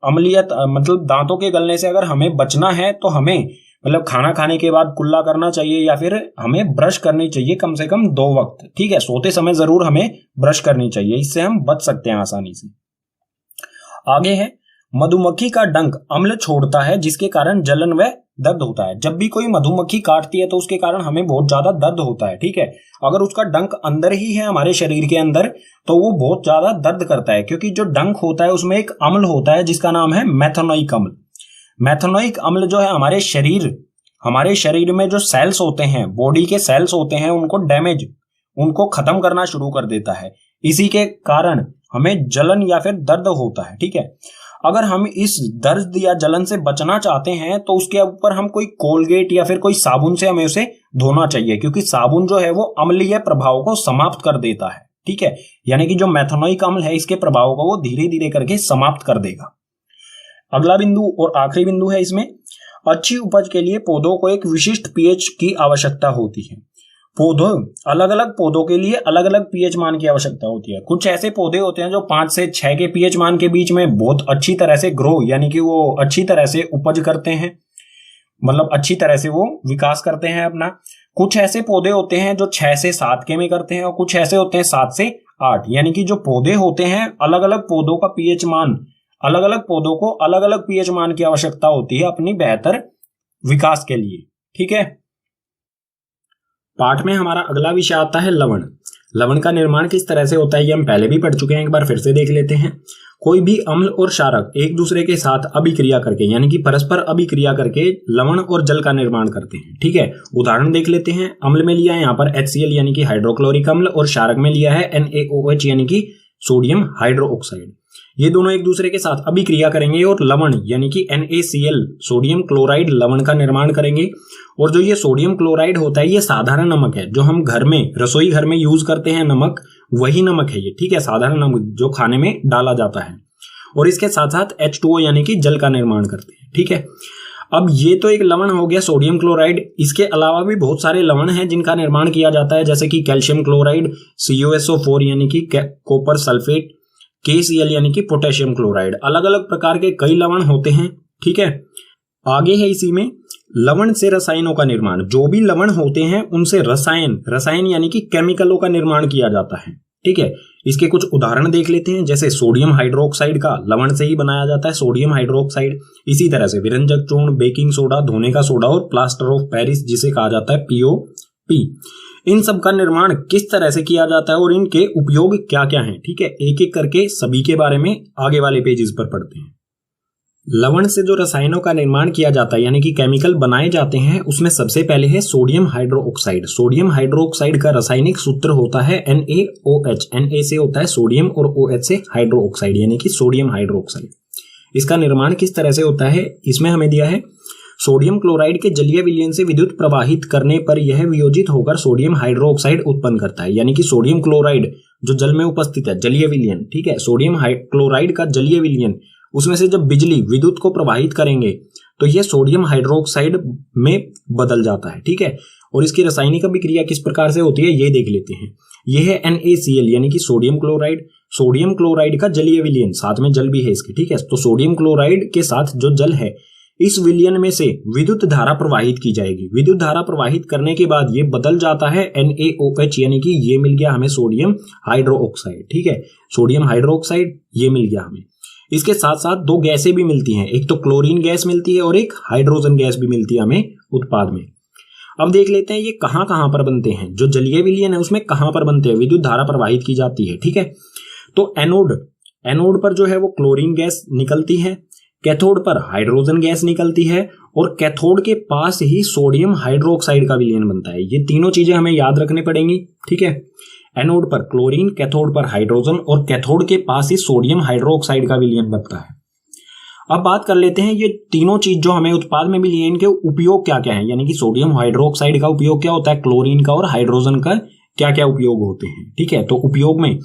अम्लीयत मतलब दांतों के गलने से अगर हमें बचना है तो हमें मतलब खाना खाने के बाद कुल्ला करना चाहिए या फिर हमें ब्रश करनी चाहिए कम से कम 2 वक्त। ठीक है, सोते समय जरूर हमें ब्रश करनी चाहिए, इससे हम बच सकते हैं आसानी से। आगे है, मधुमक्खी का डंक अम्ल छोड़ता है जिसके कारण जलन व दर्द होता है। जब भी कोई मधुमक्खी काटती है तो उसके कारण हमें बहुत ज्यादा दर्द होता है। ठीक है, अगर उसका डंक अंदर ही है हमारे शरीर के अंदर तो वो बहुत ज्यादा दर्द करता है, क्योंकि जो डंक होता है उसमें एक अम्ल होता है जिसका नाम है मेथनोइक अम्ल। मेथनोइक अम्ल जो है हमारे शरीर में जो सेल्स होते हैं, बॉडी के सेल्स होते हैं, उनको डैमेज, उनको खत्म करना शुरू कर देता है। इसी के कारण हमें जलन या फिर दर्द होता है। ठीक है, अगर हम इस दर्द या जलन से बचना चाहते हैं तो उसके ऊपर हम कोई कोलगेट या फिर कोई साबुन से हमें उसे धोना चाहिए, क्योंकि साबुन जो है वो अम्लीय प्रभाव को समाप्त कर देता है। ठीक है, यानी कि जो मेथनोइक अम्ल है इसके प्रभाव को वो धीरे धीरे करके समाप्त कर देगा। अगला बिंदु और आखिरी बिंदु है इसमें, अच्छी उपज के लिए पौधों को एक विशिष्ट पीएच की आवश्यकता होती है। पौधों, अलग अलग पौधों के लिए अलग अलग पीएच मान की आवश्यकता होती है। कुछ ऐसे पौधे होते हैं जो 5 से 6 के पीएच मान के बीच में बहुत अच्छी तरह से ग्रो, यानी कि वो अच्छी तरह से उपज करते हैं, मतलब अच्छी तरह से वो विकास करते हैं अपना। कुछ ऐसे पौधे होते हैं जो 6 से 7 के में करते हैं और कुछ ऐसे होते हैं 7 से 8, यानी कि जो पौधे होते हैं अलग अलग पौधों का पीएच मान, अलग अलग पौधों को अलग अलग पीएच मान की आवश्यकता होती है अपनी बेहतर विकास के लिए। ठीक है, पाठ में हमारा अगला विषय आता है लवण। लवण का निर्माण किस तरह से होता है ये हम पहले भी पढ़ चुके हैं, एक बार फिर से देख लेते हैं। कोई भी अम्ल और क्षारक एक दूसरे के साथ अभिक्रिया करके, यानी कि परस्पर अभिक्रिया करके लवण और जल का निर्माण करते हैं। ठीक है, उदाहरण देख लेते हैं। अम्ल में लिया है यहाँ पर HCl यानी कि हाइड्रोक्लोरिक अम्ल, और क्षारक में लिया है NaOH यानी कि सोडियम हाइड्रोक्साइड। ये दोनों एक दूसरे के साथ अभिक्रिया करेंगे और लवण यानी कि NaCl सोडियम क्लोराइड लवण का निर्माण करेंगे। और जो ये सोडियम क्लोराइड होता है ये साधारण नमक है, जो हम घर में, रसोई घर में यूज करते हैं नमक, वही नमक है ये। ठीक है, साधारण नमक जो खाने में डाला जाता है। और इसके साथ साथ H2O यानी कि जल का निर्माण करते हैं। ठीक है, अब ये तो एक लवण हो गया सोडियम क्लोराइड। इसके अलावा भी बहुत सारे लवण हैं जिनका निर्माण किया जाता है, जैसे कि कैल्शियम क्लोराइड, CuSO4 यानी कि कॉपर सल्फेट, KCl यानी कि पोटेशियम क्लोराइड। अलग अलग प्रकार के कई लवण होते हैं। ठीक है, आगे है इसी में लवण से रसायनों का निर्माण। जो भी लवण होते हैं उनसे रसायन यानी कि केमिकलों का निर्माण किया जाता है। ठीक है, इसके कुछ उदाहरण देख लेते हैं। जैसे सोडियम हाइड्रोक्साइड का लवण से ही बनाया जाता है, सोडियम हाइड्रोक्साइड। इसी तरह से विरंजक चूर्ण, बेकिंग सोडा, धोने का सोडा और प्लास्टर ऑफ पेरिस जिसे कहा जाता है POP। इन सब का निर्माण किस तरह से किया जाता है और इनके उपयोग क्या क्या हैं। ठीक है, एक एक करके सभी के बारे में आगे वाले पेजेस पर पढ़ते हैं। लवण से जो रसायनों का निर्माण किया जाता है यानी कि केमिकल बनाए जाते हैं, उसमें सबसे पहले है सोडियम हाइड्रोक्साइड। सोडियम हाइड्रोक्साइड का रासायनिक सूत्र होता है NaOH। Na से होता है सोडियम और OH से हाइड्रोक्साइड यानी कि सोडियम हाइड्रोक्साइड। इसका निर्माण किस तरह से होता है, इसमें हमें दिया है सोडियम क्लोराइड के जलीय विलयन से विद्युत प्रवाहित करने पर यह वियोजित होकर सोडियम हाइड्रोक्साइड उत्पन्न करता है। यानी कि सोडियम क्लोराइड जो जल में उपस्थित है, जलीय विलयन, ठीक है, सोडियम क्लोराइड का जलीय विलयन, उसमें से जब बिजली विद्युत को प्रवाहित करेंगे तो यह सोडियम हाइड्रोक्साइड में बदल जाता है, ठीक है। और इसकी रासायनिक अभिक्रिया किस प्रकार से होती है ये देख लेते हैं। यह है NaCl यानी कि सोडियम क्लोराइड। सोडियम क्लोराइड का जलीय विलयन, साथ में जल भी है इसके, ठीक है। तो सोडियम क्लोराइड के साथ जो जल है, इस विलयन में से विद्युत धारा प्रवाहित की जाएगी। विद्युत धारा प्रवाहित करने के बाद ये बदल जाता है NaOH यानी कि ये मिल गया हमें सोडियम हाइड्रोक्साइड, ठीक है। सोडियम हाइड्रोक्साइड ये मिल गया हमें। इसके साथ साथ दो गैसें भी मिलती हैं, एक तो क्लोरीन गैस मिलती है और एक हाइड्रोजन गैस भी मिलती है हमें उत्पाद में। अब देख लेते हैं ये कहां कहां पर बनते हैं। जो जलीय विलयन है उसमें कहां पर बनते हैं, विद्युत धारा प्रवाहित की जाती है, ठीक है। तो एनोड पर जो है वो क्लोरीन गैस निकलती है, कैथोड पर हाइड्रोजन गैस निकलती है और कैथोड के पास ही सोडियम हाइड्रोक्साइड का विलयन बनता है। ये तीनों चीजें हमें याद रखनी पड़ेंगी, ठीक है। एनोड पर क्लोरीन, कैथोड पर हाइड्रोजन और कैथोड के पास ही सोडियम हाइड्रोक्साइड का विलयन बनता है। अब बात कर लेते हैं ये तीनों चीज जो हमें उत्पाद में मिली है, इनके उपयोग क्या क्या है, यानी कि सोडियम हाइड्रोक्साइड का उपयोग क्या होता है, क्लोरीन का और हाइड्रोजन का क्या क्या उपयोग होते हैं, ठीक है। तो उपयोग में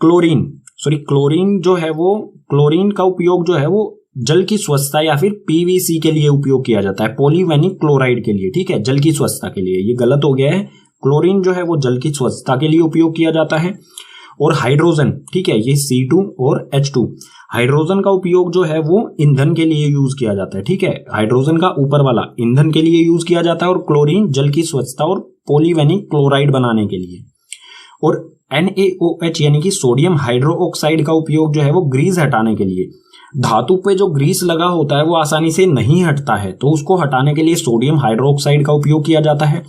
क्लोरीन जो है वो, क्लोरीन का उपयोग जो है वो जल की स्वच्छता या फिर PVC के लिए उपयोग किया जाता है, पॉलीवेनिक क्लोराइड के लिए, ठीक है, जल की स्वच्छता के लिए। ये गलत हो गया है, क्लोरीन जो है वो जल की स्वच्छता के लिए उपयोग किया जाता है। और हाइड्रोजन, ठीक है, ये C2 और H2, हाइड्रोजन का उपयोग जो है वो ईंधन के लिए यूज किया जाता है, ठीक है। हाइड्रोजन का ऊपर वाला ईंधन के लिए यूज किया जाता है और क्लोरीन जल की स्वच्छता और पॉलीवेनिक क्लोराइड बनाने के लिए। और NaOH यानी कि सोडियम हाइड्रोक्साइड का उपयोग जो है वो ग्रीस हटाने के लिए। धातु पे जो ग्रीस लगा होता है वो आसानी से नहीं हटता है, तो उसको हटाने के लिए सोडियम हाइड्रोक्साइड का उपयोग किया जाता है।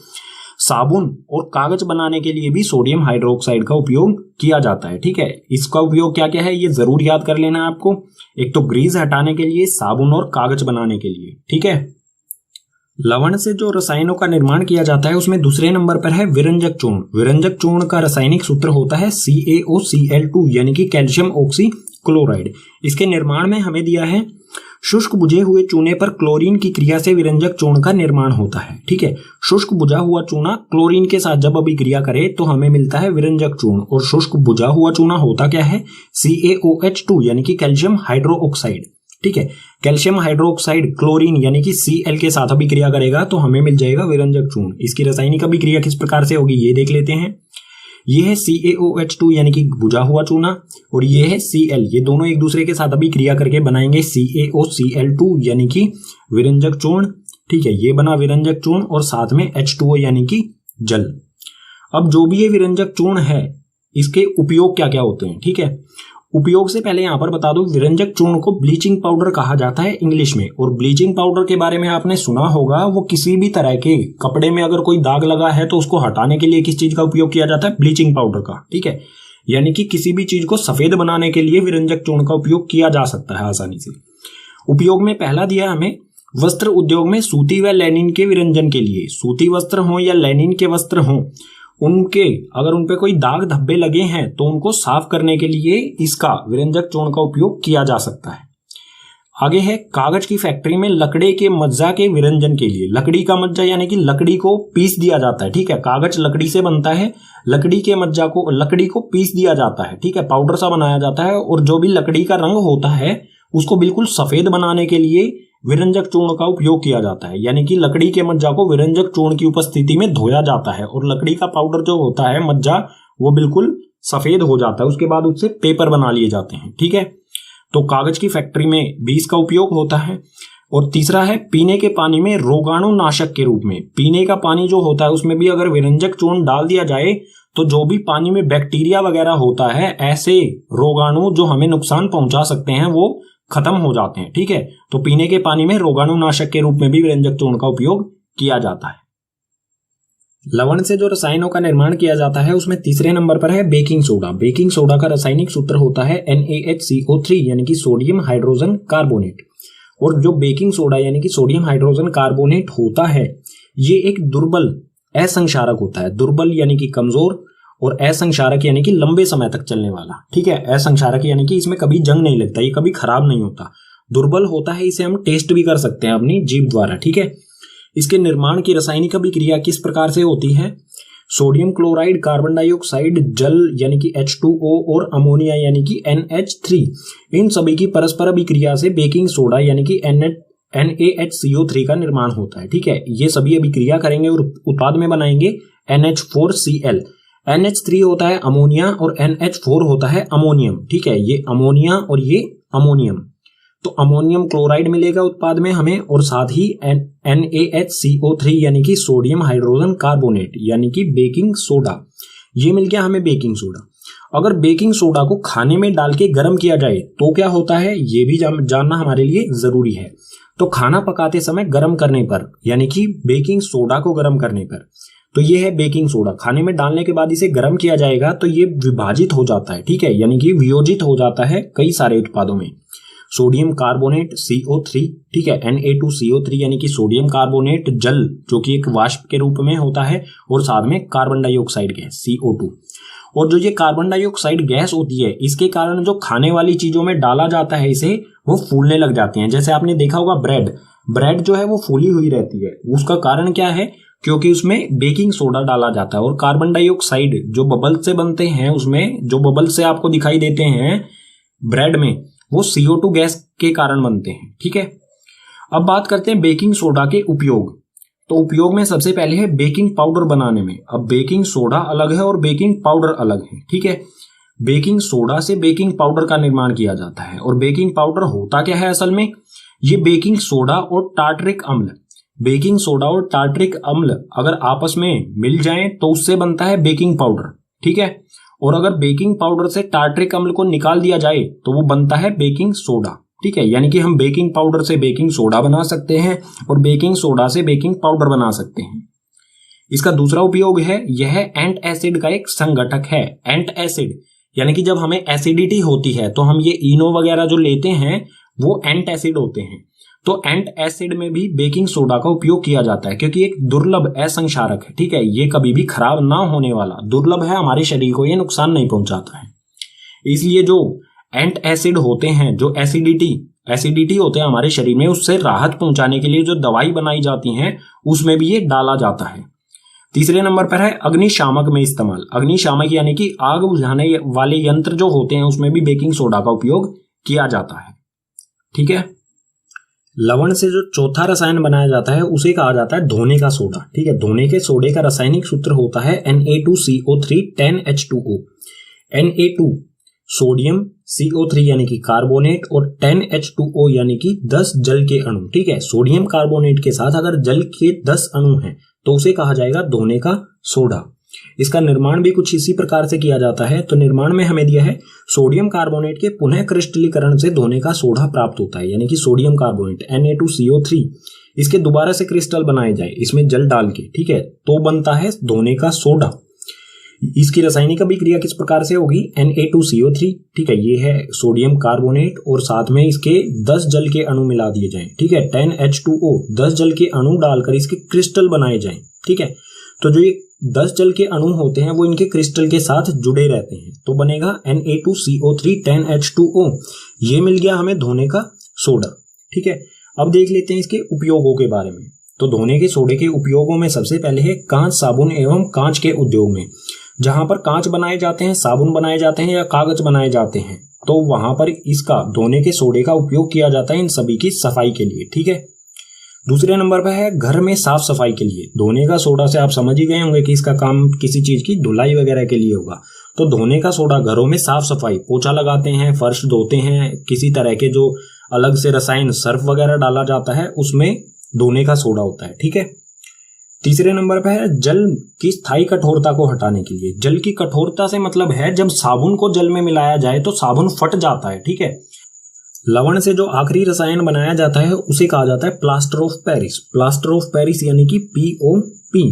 साबुन और कागज बनाने के लिए भी सोडियम हाइड्रोक्साइड का उपयोग किया जाता है, ठीक है। इसका उपयोग क्या क्या है ये जरूर याद कर लेना है आपको। एक तो ग्रीस हटाने के लिए, साबुन और कागज बनाने के लिए, ठीक है। लवण से जो रसायनों का निर्माण किया जाता है उसमें दूसरे नंबर पर है विरंजक चूर्ण। विरंजक चूर्ण का रासायनिक सूत्र होता है CaOCl2 यानी कि कैल्शियम ऑक्सी क्लोराइड। इसके निर्माण में हमें दिया है शुष्क बुझे हुए चूने पर क्लोरीन की क्रिया से विरंजक चूर्ण का निर्माण होता है, ठीक है। शुष्क बुझा हुआ चूना क्लोरीन के साथ जब अभिक्रिया करे तो हमें मिलता है विरंजक चूर्ण। और शुष्क बुझा हुआ चूना होता क्या है, CaOH2 यानी कि कैल्शियम हाइड्रोक्साइड, ठीक है। कैल्शियम हाइड्रोक्साइड क्लोरीन यानी कि Cl के साथ अभिक्रिया करेगा तो हमें मिल जाएगा विरंजक चूर्ण। इसकी रासायनिक अभिक्रिया किस प्रकार से होगी ये देख लेते हैं। ये है CaOH2 यानी कि बुझा हुआ चूना और ये है Cl, ये दोनों एक दूसरे के साथ अभिक्रिया करके बनाएंगे CaOCl2 यानी कि विरंजक चूर्ण, ठीक है। ये बना विरंजक चूर्ण और साथ में H2O यानी कि जल। अब जो भी ये विरंजक चूर्ण है इसके उपयोग क्या क्या होते हैं, ठीक है। उपयोग से पहले यहां पर बता दूं, विरंजक चूर्ण को ब्लीचिंग पाउडर कहा जाता है इंग्लिश में। और ब्लीचिंग पाउडर के बारे में आपने सुना होगा, वो किसी भी तरह के कपड़े में अगर कोई दाग लगा है तो उसको हटाने के लिए किस चीज का उपयोग किया जाता है, ब्लीचिंग पाउडर का, ठीक है। यानी कि किसी भी चीज को सफेद बनाने के लिए विरंजक चूर्ण का उपयोग किया जा सकता है आसानी से। उपयोग में पहला दिया हमें वस्त्र उद्योग में सूती व लैनिन के विरंजन के लिए। सूती वस्त्र हो या लैनिन के वस्त्र हो, उनके अगर उनपे कोई दाग धब्बे लगे हैं तो उनको साफ करने के लिए इसका विरंजक चूर्ण का उपयोग किया जा सकता है। आगे है कागज की फैक्ट्री में लकड़ी के मज्जा के विरंजन के लिए। लकड़ी का मज्जा यानी कि लकड़ी को पीस दिया जाता है, ठीक है। कागज लकड़ी से बनता है, लकड़ी के मज्जा को, लकड़ी को पीस दिया जाता है, ठीक है, पाउडर सा बनाया जाता है। और जो भी लकड़ी का रंग होता है उसको बिल्कुल सफेद बनाने के लिए विरंजक चूर्ण का उपयोग किया जाता है। यानी कि लकड़ी के मज्जा को विरंजक चूर्ण की उपस्थिति में धोया जाता है और लकड़ी का पाउडर जो होता है मज्जा वो बिल्कुल सफेद हो जाता है। उसके बाद उससे पेपर बना लिए जाते हैं, ठीक है। तो कागज की फैक्ट्री में भी इसका उपयोग होता है। और तीसरा है पीने के पानी में रोगाणुनाशक के रूप में। पीने का पानी जो होता है उसमें भी अगर विरंजक चूर्ण डाल दिया जाए तो जो भी पानी में बैक्टीरिया वगैरह होता है, ऐसे रोगाणु जो हमें नुकसान पहुंचा सकते हैं, वो खत्म हो जाते हैं, ठीक है। तो पीने के पानी में रोगाणुनाशक के रूप में भी विरंजक चूर्ण का उपयोग किया जाता है। लवण से जो रसायनों का निर्माण किया जाता है उसमें तीसरे नंबर पर है बेकिंग सोडा। बेकिंग सोडा का रासायनिक सूत्र होता है NaHCO3 यानी कि सोडियम हाइड्रोजन कार्बोनेट। और जो बेकिंग सोडा यानी कि सोडियम हाइड्रोजन कार्बोनेट होता है ये एक दुर्बल असंक्षारक होता है। दुर्बल यानी कि कमजोर और असंक्षारक यानी कि लंबे समय तक चलने वाला। ठीक है, असंक्षारक यानी कि इसमें कभी जंग नहीं लगता, ये कभी खराब नहीं होता। दुर्बल होता है, इसे हम टेस्ट भी कर सकते हैं अपनी जीभ द्वारा। ठीक है, इसके निर्माण की रासायनिक अभिक्रिया किस प्रकार से होती है? सोडियम क्लोराइड, कार्बन डाइऑक्साइड, जल यानी कि H2O और अमोनिया यानी कि NH3, इन सभी की परस्पर अभिक्रिया से बेकिंग सोडा यानी कि NaHCO3 का निर्माण होता है। ठीक है, ये सभी अभिक्रिया करेंगे और उत्पाद में बनाएंगे NH4Cl। NH3 होता है अमोनिया और NH4 होता है अमोनियम। ठीक है, ये अमोनिया और ये अमोनियम, तो अमोनियम क्लोराइड मिलेगा उत्पाद में हमें, और साथ ही NaHCO3 यानी कि सोडियम हाइड्रोजन कार्बोनेट यानी कि बेकिंग सोडा, ये मिल गया हमें बेकिंग सोडा। अगर बेकिंग सोडा को खाने में डाल के गर्म किया जाए तो क्या होता है, ये भी जानना हमारे लिए जरूरी है। तो खाना पकाते समय गर्म करने पर यानी कि बेकिंग सोडा को गर्म करने पर, तो ये है बेकिंग सोडा। खाने में डालने के बाद इसे गर्म किया जाएगा तो ये विभाजित हो जाता है। ठीक है, यानी कि वियोजित हो जाता है कई सारे उत्पादों में। सोडियम कार्बोनेट CO3, ठीक है, Na2CO3 यानी कि सोडियम कार्बोनेट जल जो कि एक वाष्प के रूप में होता है, और साथ में कार्बन डाइऑक्साइड गैस CO2। और जो ये कार्बन डाइऑक्साइड गैस होती है इसके कारण जो खाने वाली चीजों में डाला जाता है इसे, वो फूलने लग जाती हैं। जैसे आपने देखा होगा ब्रेड जो है वो फूली हुई रहती है, उसका कारण क्या है? क्योंकि उसमें बेकिंग सोडा डाला जाता है। और कार्बन डाइऑक्साइड जो बबल से बनते हैं, उसमें जो बबल से आपको दिखाई देते हैं ब्रेड में, वो CO2 गैस के कारण बनते हैं। ठीक है, अब बात करते हैं बेकिंग सोडा के उपयोग। तो उपयोग में सबसे पहले है बेकिंग पाउडर बनाने में। अब बेकिंग सोडा अलग है और बेकिंग पाउडर अलग है। ठीक है, बेकिंग सोडा से बेकिंग पाउडर का निर्माण किया जाता है। और बेकिंग पाउडर होता क्या है असल में? ये बेकिंग सोडा और टार्टरिक अम्ल, बेकिंग सोडा और टार्टरिक अम्ल अगर आपस में मिल जाएं तो उससे बनता है बेकिंग पाउडर। ठीक है, और अगर बेकिंग पाउडर से टार्टरिक अम्ल को निकाल दिया जाए तो वो बनता है बेकिंग सोडा। ठीक है, यानी कि हम बेकिंग पाउडर से बेकिंग सोडा बना सकते हैं और बेकिंग सोडा से बेकिंग पाउडर बना सकते हैं। इसका दूसरा उपयोग है, यह एंट एसिड का एक संघटक है। एंट एसिड यानी कि जब हमें एसिडिटी होती है तो हम ये इनो वगैरह जो लेते हैं वो एंट एसिड होते हैं। तो एंट एसिड में भी बेकिंग सोडा का उपयोग किया जाता है क्योंकि एक दुर्लभ असंक्षारक है। ठीक है, ये कभी भी खराब ना होने वाला, दुर्लभ है, हमारे शरीर को ये नुकसान नहीं पहुंचाता है। इसलिए जो एंट एसिड होते हैं, जो एसिडिटी होते हैं हमारे शरीर में, उससे राहत पहुंचाने के लिए जो दवाई बनाई जाती हैं उसमें भी ये डाला जाता है। तीसरे नंबर पर है अग्निशामक में इस्तेमाल। अग्निशामक यानी कि आग बुझाने वाले यंत्र जो होते हैं उसमें भी बेकिंग सोडा का उपयोग किया जाता है। ठीक है, लवण से जो चौथा रसायन बनाया जाता है उसे कहा जाता है धोने का सोडा। ठीक है, धोने के सोडे का रासायनिक सूत्र होता है Na2CO3 10H2O। Na2 sodium, CO3 यानी कि कार्बोनेट और 10H2O यानी कि 10 जल के अणु। ठीक है, सोडियम कार्बोनेट के साथ अगर जल के 10 अणु हैं तो उसे कहा जाएगा धोने का सोडा। इसका निर्माण भी कुछ इसी प्रकार से किया जाता है। तो निर्माण में हमें दिया है सोडियम कार्बोनेट के पुनः क्रिस्टलीकरण से धोने का सोडा प्राप्त होता है, यानी कि सोडियम कार्बोनेट Na2CO3 इसके दोबारा से क्रिस्टल बनाए जाए इसमें जल डाल के, ठीक है, तो बनता है धोने का सोडा। इसकी रासायनिक अभिक्रिया किस प्रकार से होगी? Na2CO3, ठीक है, ये है सोडियम कार्बोनेट और साथ में इसके 10 जल के अणु मिला दिए जाएं। ठीक है, 10H2O 10 जल के अणु डालकर इसके क्रिस्टल बनाए जाएं। ठीक है, तो जो ये 10 जल के अणु होते हैं वो इनके क्रिस्टल के साथ जुड़े रहते हैं, तो बनेगा Na2CO3 10H2O। ये मिल गया हमें धोने का सोडा। ठीक है, अब देख लेते हैं इसके उपयोगों के बारे में। तो धोने के सोडे के उपयोगों में सबसे पहले है कांच, साबुन एवं कांच के उद्योग में। जहां पर कांच बनाए जाते हैं, साबुन बनाए जाते हैं या कागज बनाए जाते हैं, तो वहां पर इसका धोने के सोडे का उपयोग किया जाता है इन सभी की सफाई के लिए। ठीक है, दूसरे नंबर पर है घर में साफ सफाई के लिए। धोने का सोडा से आप समझ ही गए होंगे कि इसका काम किसी चीज की धुलाई वगैरह के लिए होगा। तो धोने का सोडा घरों में साफ सफाई, पोछा लगाते हैं, फर्श धोते हैं, किसी तरह के जो अलग से रसायन सर्फ वगैरह डाला जाता है उसमें धोने का सोडा होता है। ठीक है, तीसरे नंबर पर है जल की स्थायी कठोरता को हटाने के लिए। जल की कठोरता से मतलब है जब साबुन को जल में मिलाया जाए तो साबुन फट जाता है। ठीक है, लवण से जो आखिरी रसायन बनाया जाता है उसे कहा जाता है plaster of Paris. Plaster of Paris यानी कि POP।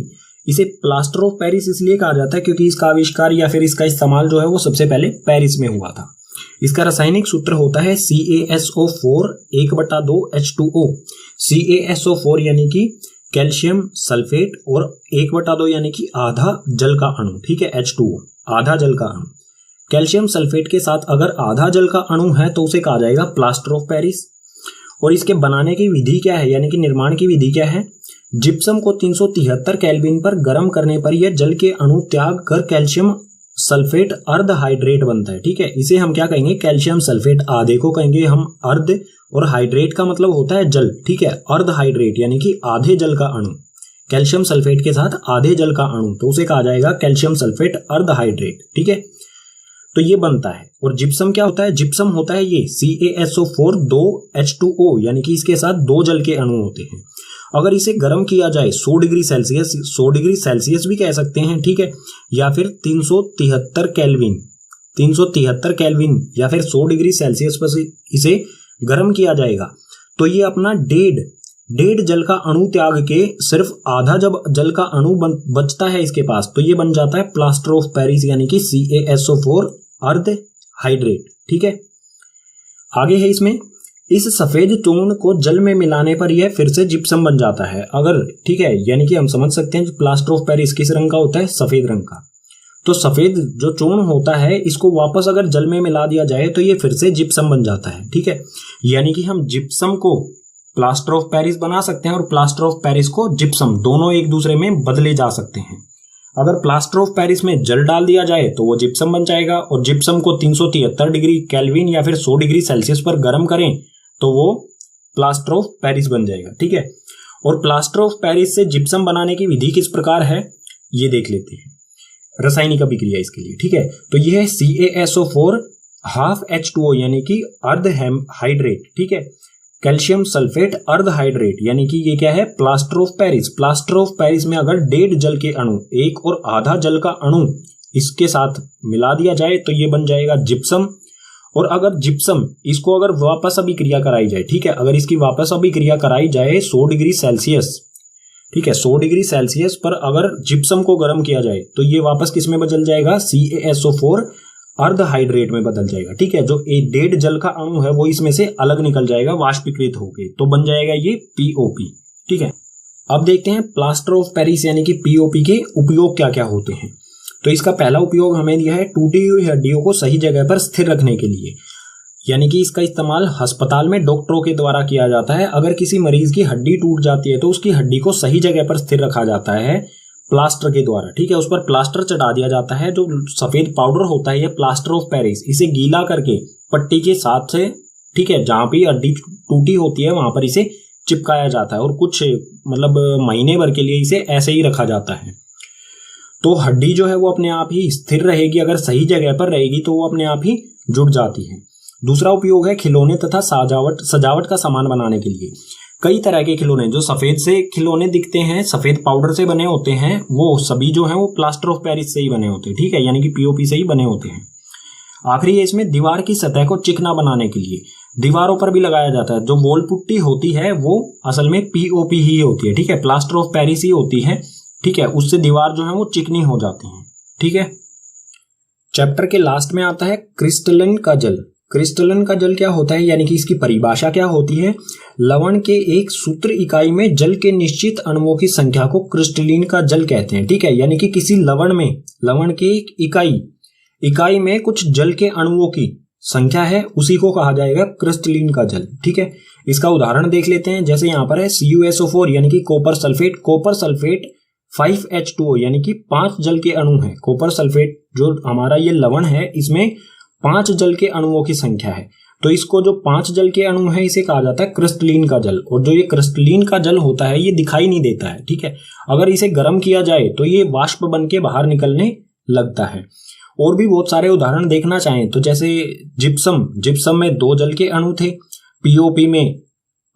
इसे प्लास्टर ऑफ पेरिस इसलिए कहा जाता है क्योंकि इसका आविष्कार या फिर इसका इस्तेमाल जो है वो सबसे पहले पेरिस में हुआ था। इसका रासायनिक सूत्र होता है CaSO4 1/2 H2O। CaSO4 यानी कि कैल्शियम सल्फेट और 1/2 यानी कि आधा जल का अणु, ठीक है, H2O आधा जल का अणु। कैल्शियम सल्फेट के साथ अगर आधा जल का अणु है तो उसे कहा जाएगा प्लास्टर ऑफ पेरिस। और इसके बनाने की विधि क्या है, यानी कि निर्माण की विधि क्या है? जिप्सम को 373 केल्विन पर गर्म करने पर यह जल के अणु त्याग कर कैल्शियम सल्फेट अर्ध हाइड्रेट बनता है, ठीक है। इसे हम क्या कहेंगे? कैल्शियम सल्फेट, आधे को कहेंगे हम अर्ध, और हाइड्रेट का मतलब होता है जल, ठीक है। अर्ध हाइड्रेट यानी कि आधे जल का अणु, कैल्शियम सल्फेट के साथ आधे जल का अणु, तो उसे कहा जाएगा कैल्शियम सल्फेट अर्ध हाइड्रेट, ठीक है। तो ये बनता है। और जिप्सम क्या होता है? जिप्सम होता है ये CaSO4 2 H2O, यानी कि इसके साथ 2 जल के अणु होते हैं। अगर इसे गर्म किया जाए 100 डिग्री सेल्सियस, 100 डिग्री सेल्सियस भी कह सकते हैं, ठीक है, या फिर 373 केल्विन या फिर 100 डिग्री सेल्सियस पर इसे गर्म किया जाएगा, तो ये अपना डेढ़ जल का अणु त्याग के सिर्फ आधा जब जल का अणु बचता है इसके पास, तो ये बन जाता है प्लास्टर ऑफ पेरिस, यानी कि CaSO4 अर्ध हाइड्रेट, ठीक है। आगे है इसमें, इस सफेद चूर्ण को जल में मिलाने पर यह फिर से जिप्सम बन जाता है। अगर, ठीक है, यानी कि हम समझ सकते हैं प्लास्टर ऑफ पेरिस किस रंग का होता है? सफेद रंग का। तो सफेद जो चूर्ण होता है इसको वापस अगर जल में मिला दिया जाए तो ये फिर से जिप्सम बन जाता है, ठीक है। यानी कि हम जिप्सम को प्लास्टर ऑफ पेरिस बना सकते हैं और प्लास्टर ऑफ पेरिस को जिप्सम, दोनों एक दूसरे में बदले जा सकते हैं। अगर प्लास्टर ऑफ पेरिस में जल डाल दिया जाए तो वो जिप्सम बन जाएगा, और जिप्सम को 373 डिग्री केल्विन या फिर 100 डिग्री सेल्सियस पर गर्म करें तो वो प्लास्टर ऑफ पेरिस बन जाएगा, ठीक है। और प्लास्टर ऑफ पेरिस से जिप्सम बनाने की विधि किस प्रकार है ये देख लेते हैं, रासायनिक अभिक्रिया इसके लिए, ठीक है। तो यह है CaSO4 हाफ H2O यानी कि अर्ध हाइड्रेट, ठीक है, कैल्शियम सल्फेट अर्ध हाइड्रेट, यानी कि ये क्या है? Plaster of Paris. Plaster of Paris में अगर 1.5 जल के अणु, 1 और आधा जल का अणु इसके साथ मिला दिया जाए तो ये बन जाएगा जिप्सम। और अगर जिप्सम, इसको अगर वापस अभिक्रिया कराई जाए, ठीक है, अगर इसकी वापस अभिक्रिया कराई जाए 100 डिग्री सेल्सियस, ठीक है, 100 डिग्री सेल्सियस पर अगर जिप्सम को गर्म किया जाए तो ये वापस किस में बदल जाएगा? CaSO4 अर्ध हाइड्रेट में बदल जाएगा, ठीक है। जो 1.5 जल का अणु है वो इसमें से अलग निकल जाएगा वाष्पीकृत होकर, तो बन जाएगा ये POP, ठीक है। अब देखते हैं प्लास्टर ऑफ पेरिस यानी कि POP के उपयोग क्या क्या होते हैं। तो इसका पहला उपयोग हमें दिया है टूटी हुई हड्डियों को सही जगह पर स्थिर रखने के लिए, यानी कि इसका इस्तेमाल अस्पताल में डॉक्टरों के द्वारा किया जाता है। अगर किसी मरीज की हड्डी टूट जाती है तो उसकी हड्डी को सही जगह पर स्थिर रखा जाता है प्लास्टर के द्वारा, ठीक है। उस पर प्लास्टर चढ़ा दिया जाता है, जो सफेद पाउडर होता है ये प्लास्टर ऑफ पेरिस, इसे गीला करके पट्टी के साथ से, ठीक है, जहां भी हड्डी टूटी होती है वहां पर इसे चिपकाया जाता है और कुछ मतलब महीने भर के लिए इसे ऐसे ही रखा जाता है। तो हड्डी जो है वो अपने आप ही स्थिर रहेगी, अगर सही जगह पर रहेगी तो वो अपने आप ही जुड़ जाती है। दूसरा उपयोग है खिलौने तथा सजावट का सामान बनाने के लिए। कई तरह के खिलौने, जो सफेद से खिलौने दिखते हैं, सफेद पाउडर से बने होते हैं, वो सभी जो है वो प्लास्टर ऑफ पेरिस से ही बने होते हैं, ठीक है, यानी कि POP से ही बने होते हैं। आखिरी है इसमें दीवार की सतह को चिकना बनाने के लिए दीवारों पर भी लगाया जाता है। जो वॉल पुट्टी होती है वो असल में POP ही होती है, ठीक है, प्लास्टर ऑफ पेरिस ही होती है, ठीक है, उससे दीवार जो है वो चिकनी हो जाती है, ठीक है। चैप्टर के लास्ट में आता है क्रिस्टलन का जल। क्रिस्टलन का जल क्या होता है, यानी कि इसकी परिभाषा क्या होती है? लवण के एक सूत्र इकाई में जल के निश्चित अणुओं की संख्या को क्रिस्टलिन का जल कहते हैं, ठीक है। यानी कि किसी लवण के एक इकाई में कुछ जल के अणुओं की संख्या है, उसी को कहा जाएगा क्रिस्टलिन का जल, ठीक है। इसका उदाहरण देख लेते हैं, जैसे यहाँ पर है CuSO4 यानी कि कॉपर सल्फेट 5H2O यानी कि 5 जल के अणु हैं। कॉपर सल्फेट जो हमारा ये लवण है इसमें 5 जल के अणुओं की संख्या है, तो इसको जो 5 जल के अणु है इसे कहा जाता है क्रिस्टलीन का जल। और जो ये क्रिस्टलीन का जल होता है ये दिखाई नहीं देता है, ठीक है। अगर इसे गर्म किया जाए तो ये वाष्प बन के बाहर निकलने लगता है। और भी बहुत सारे उदाहरण देखना चाहें तो जैसे जिप्सम में 2 जल के अणु थे, POP में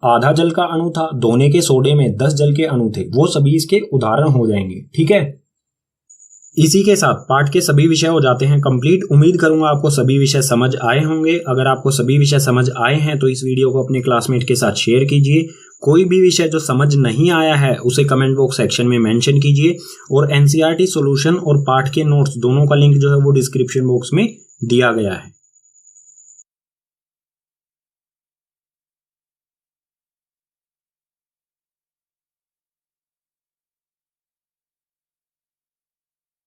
आधा जल का अणु था, धोने के सोडे में 10 जल के अणु थे, वो सभी इसके उदाहरण हो जाएंगे, ठीक है। इसी के साथ पाठ के सभी विषय हो जाते हैं कंप्लीट। उम्मीद करूंगा आपको सभी विषय समझ आए होंगे। अगर आपको सभी विषय समझ आए हैं तो इस वीडियो को अपने क्लासमेट के साथ शेयर कीजिए। कोई भी विषय जो समझ नहीं आया है उसे कमेंट बॉक्स सेक्शन में मेंशन कीजिए। और NCERT सॉल्यूशन और पाठ के नोट्स दोनों का लिंक जो है वो डिस्क्रिप्शन बॉक्स में दिया गया है।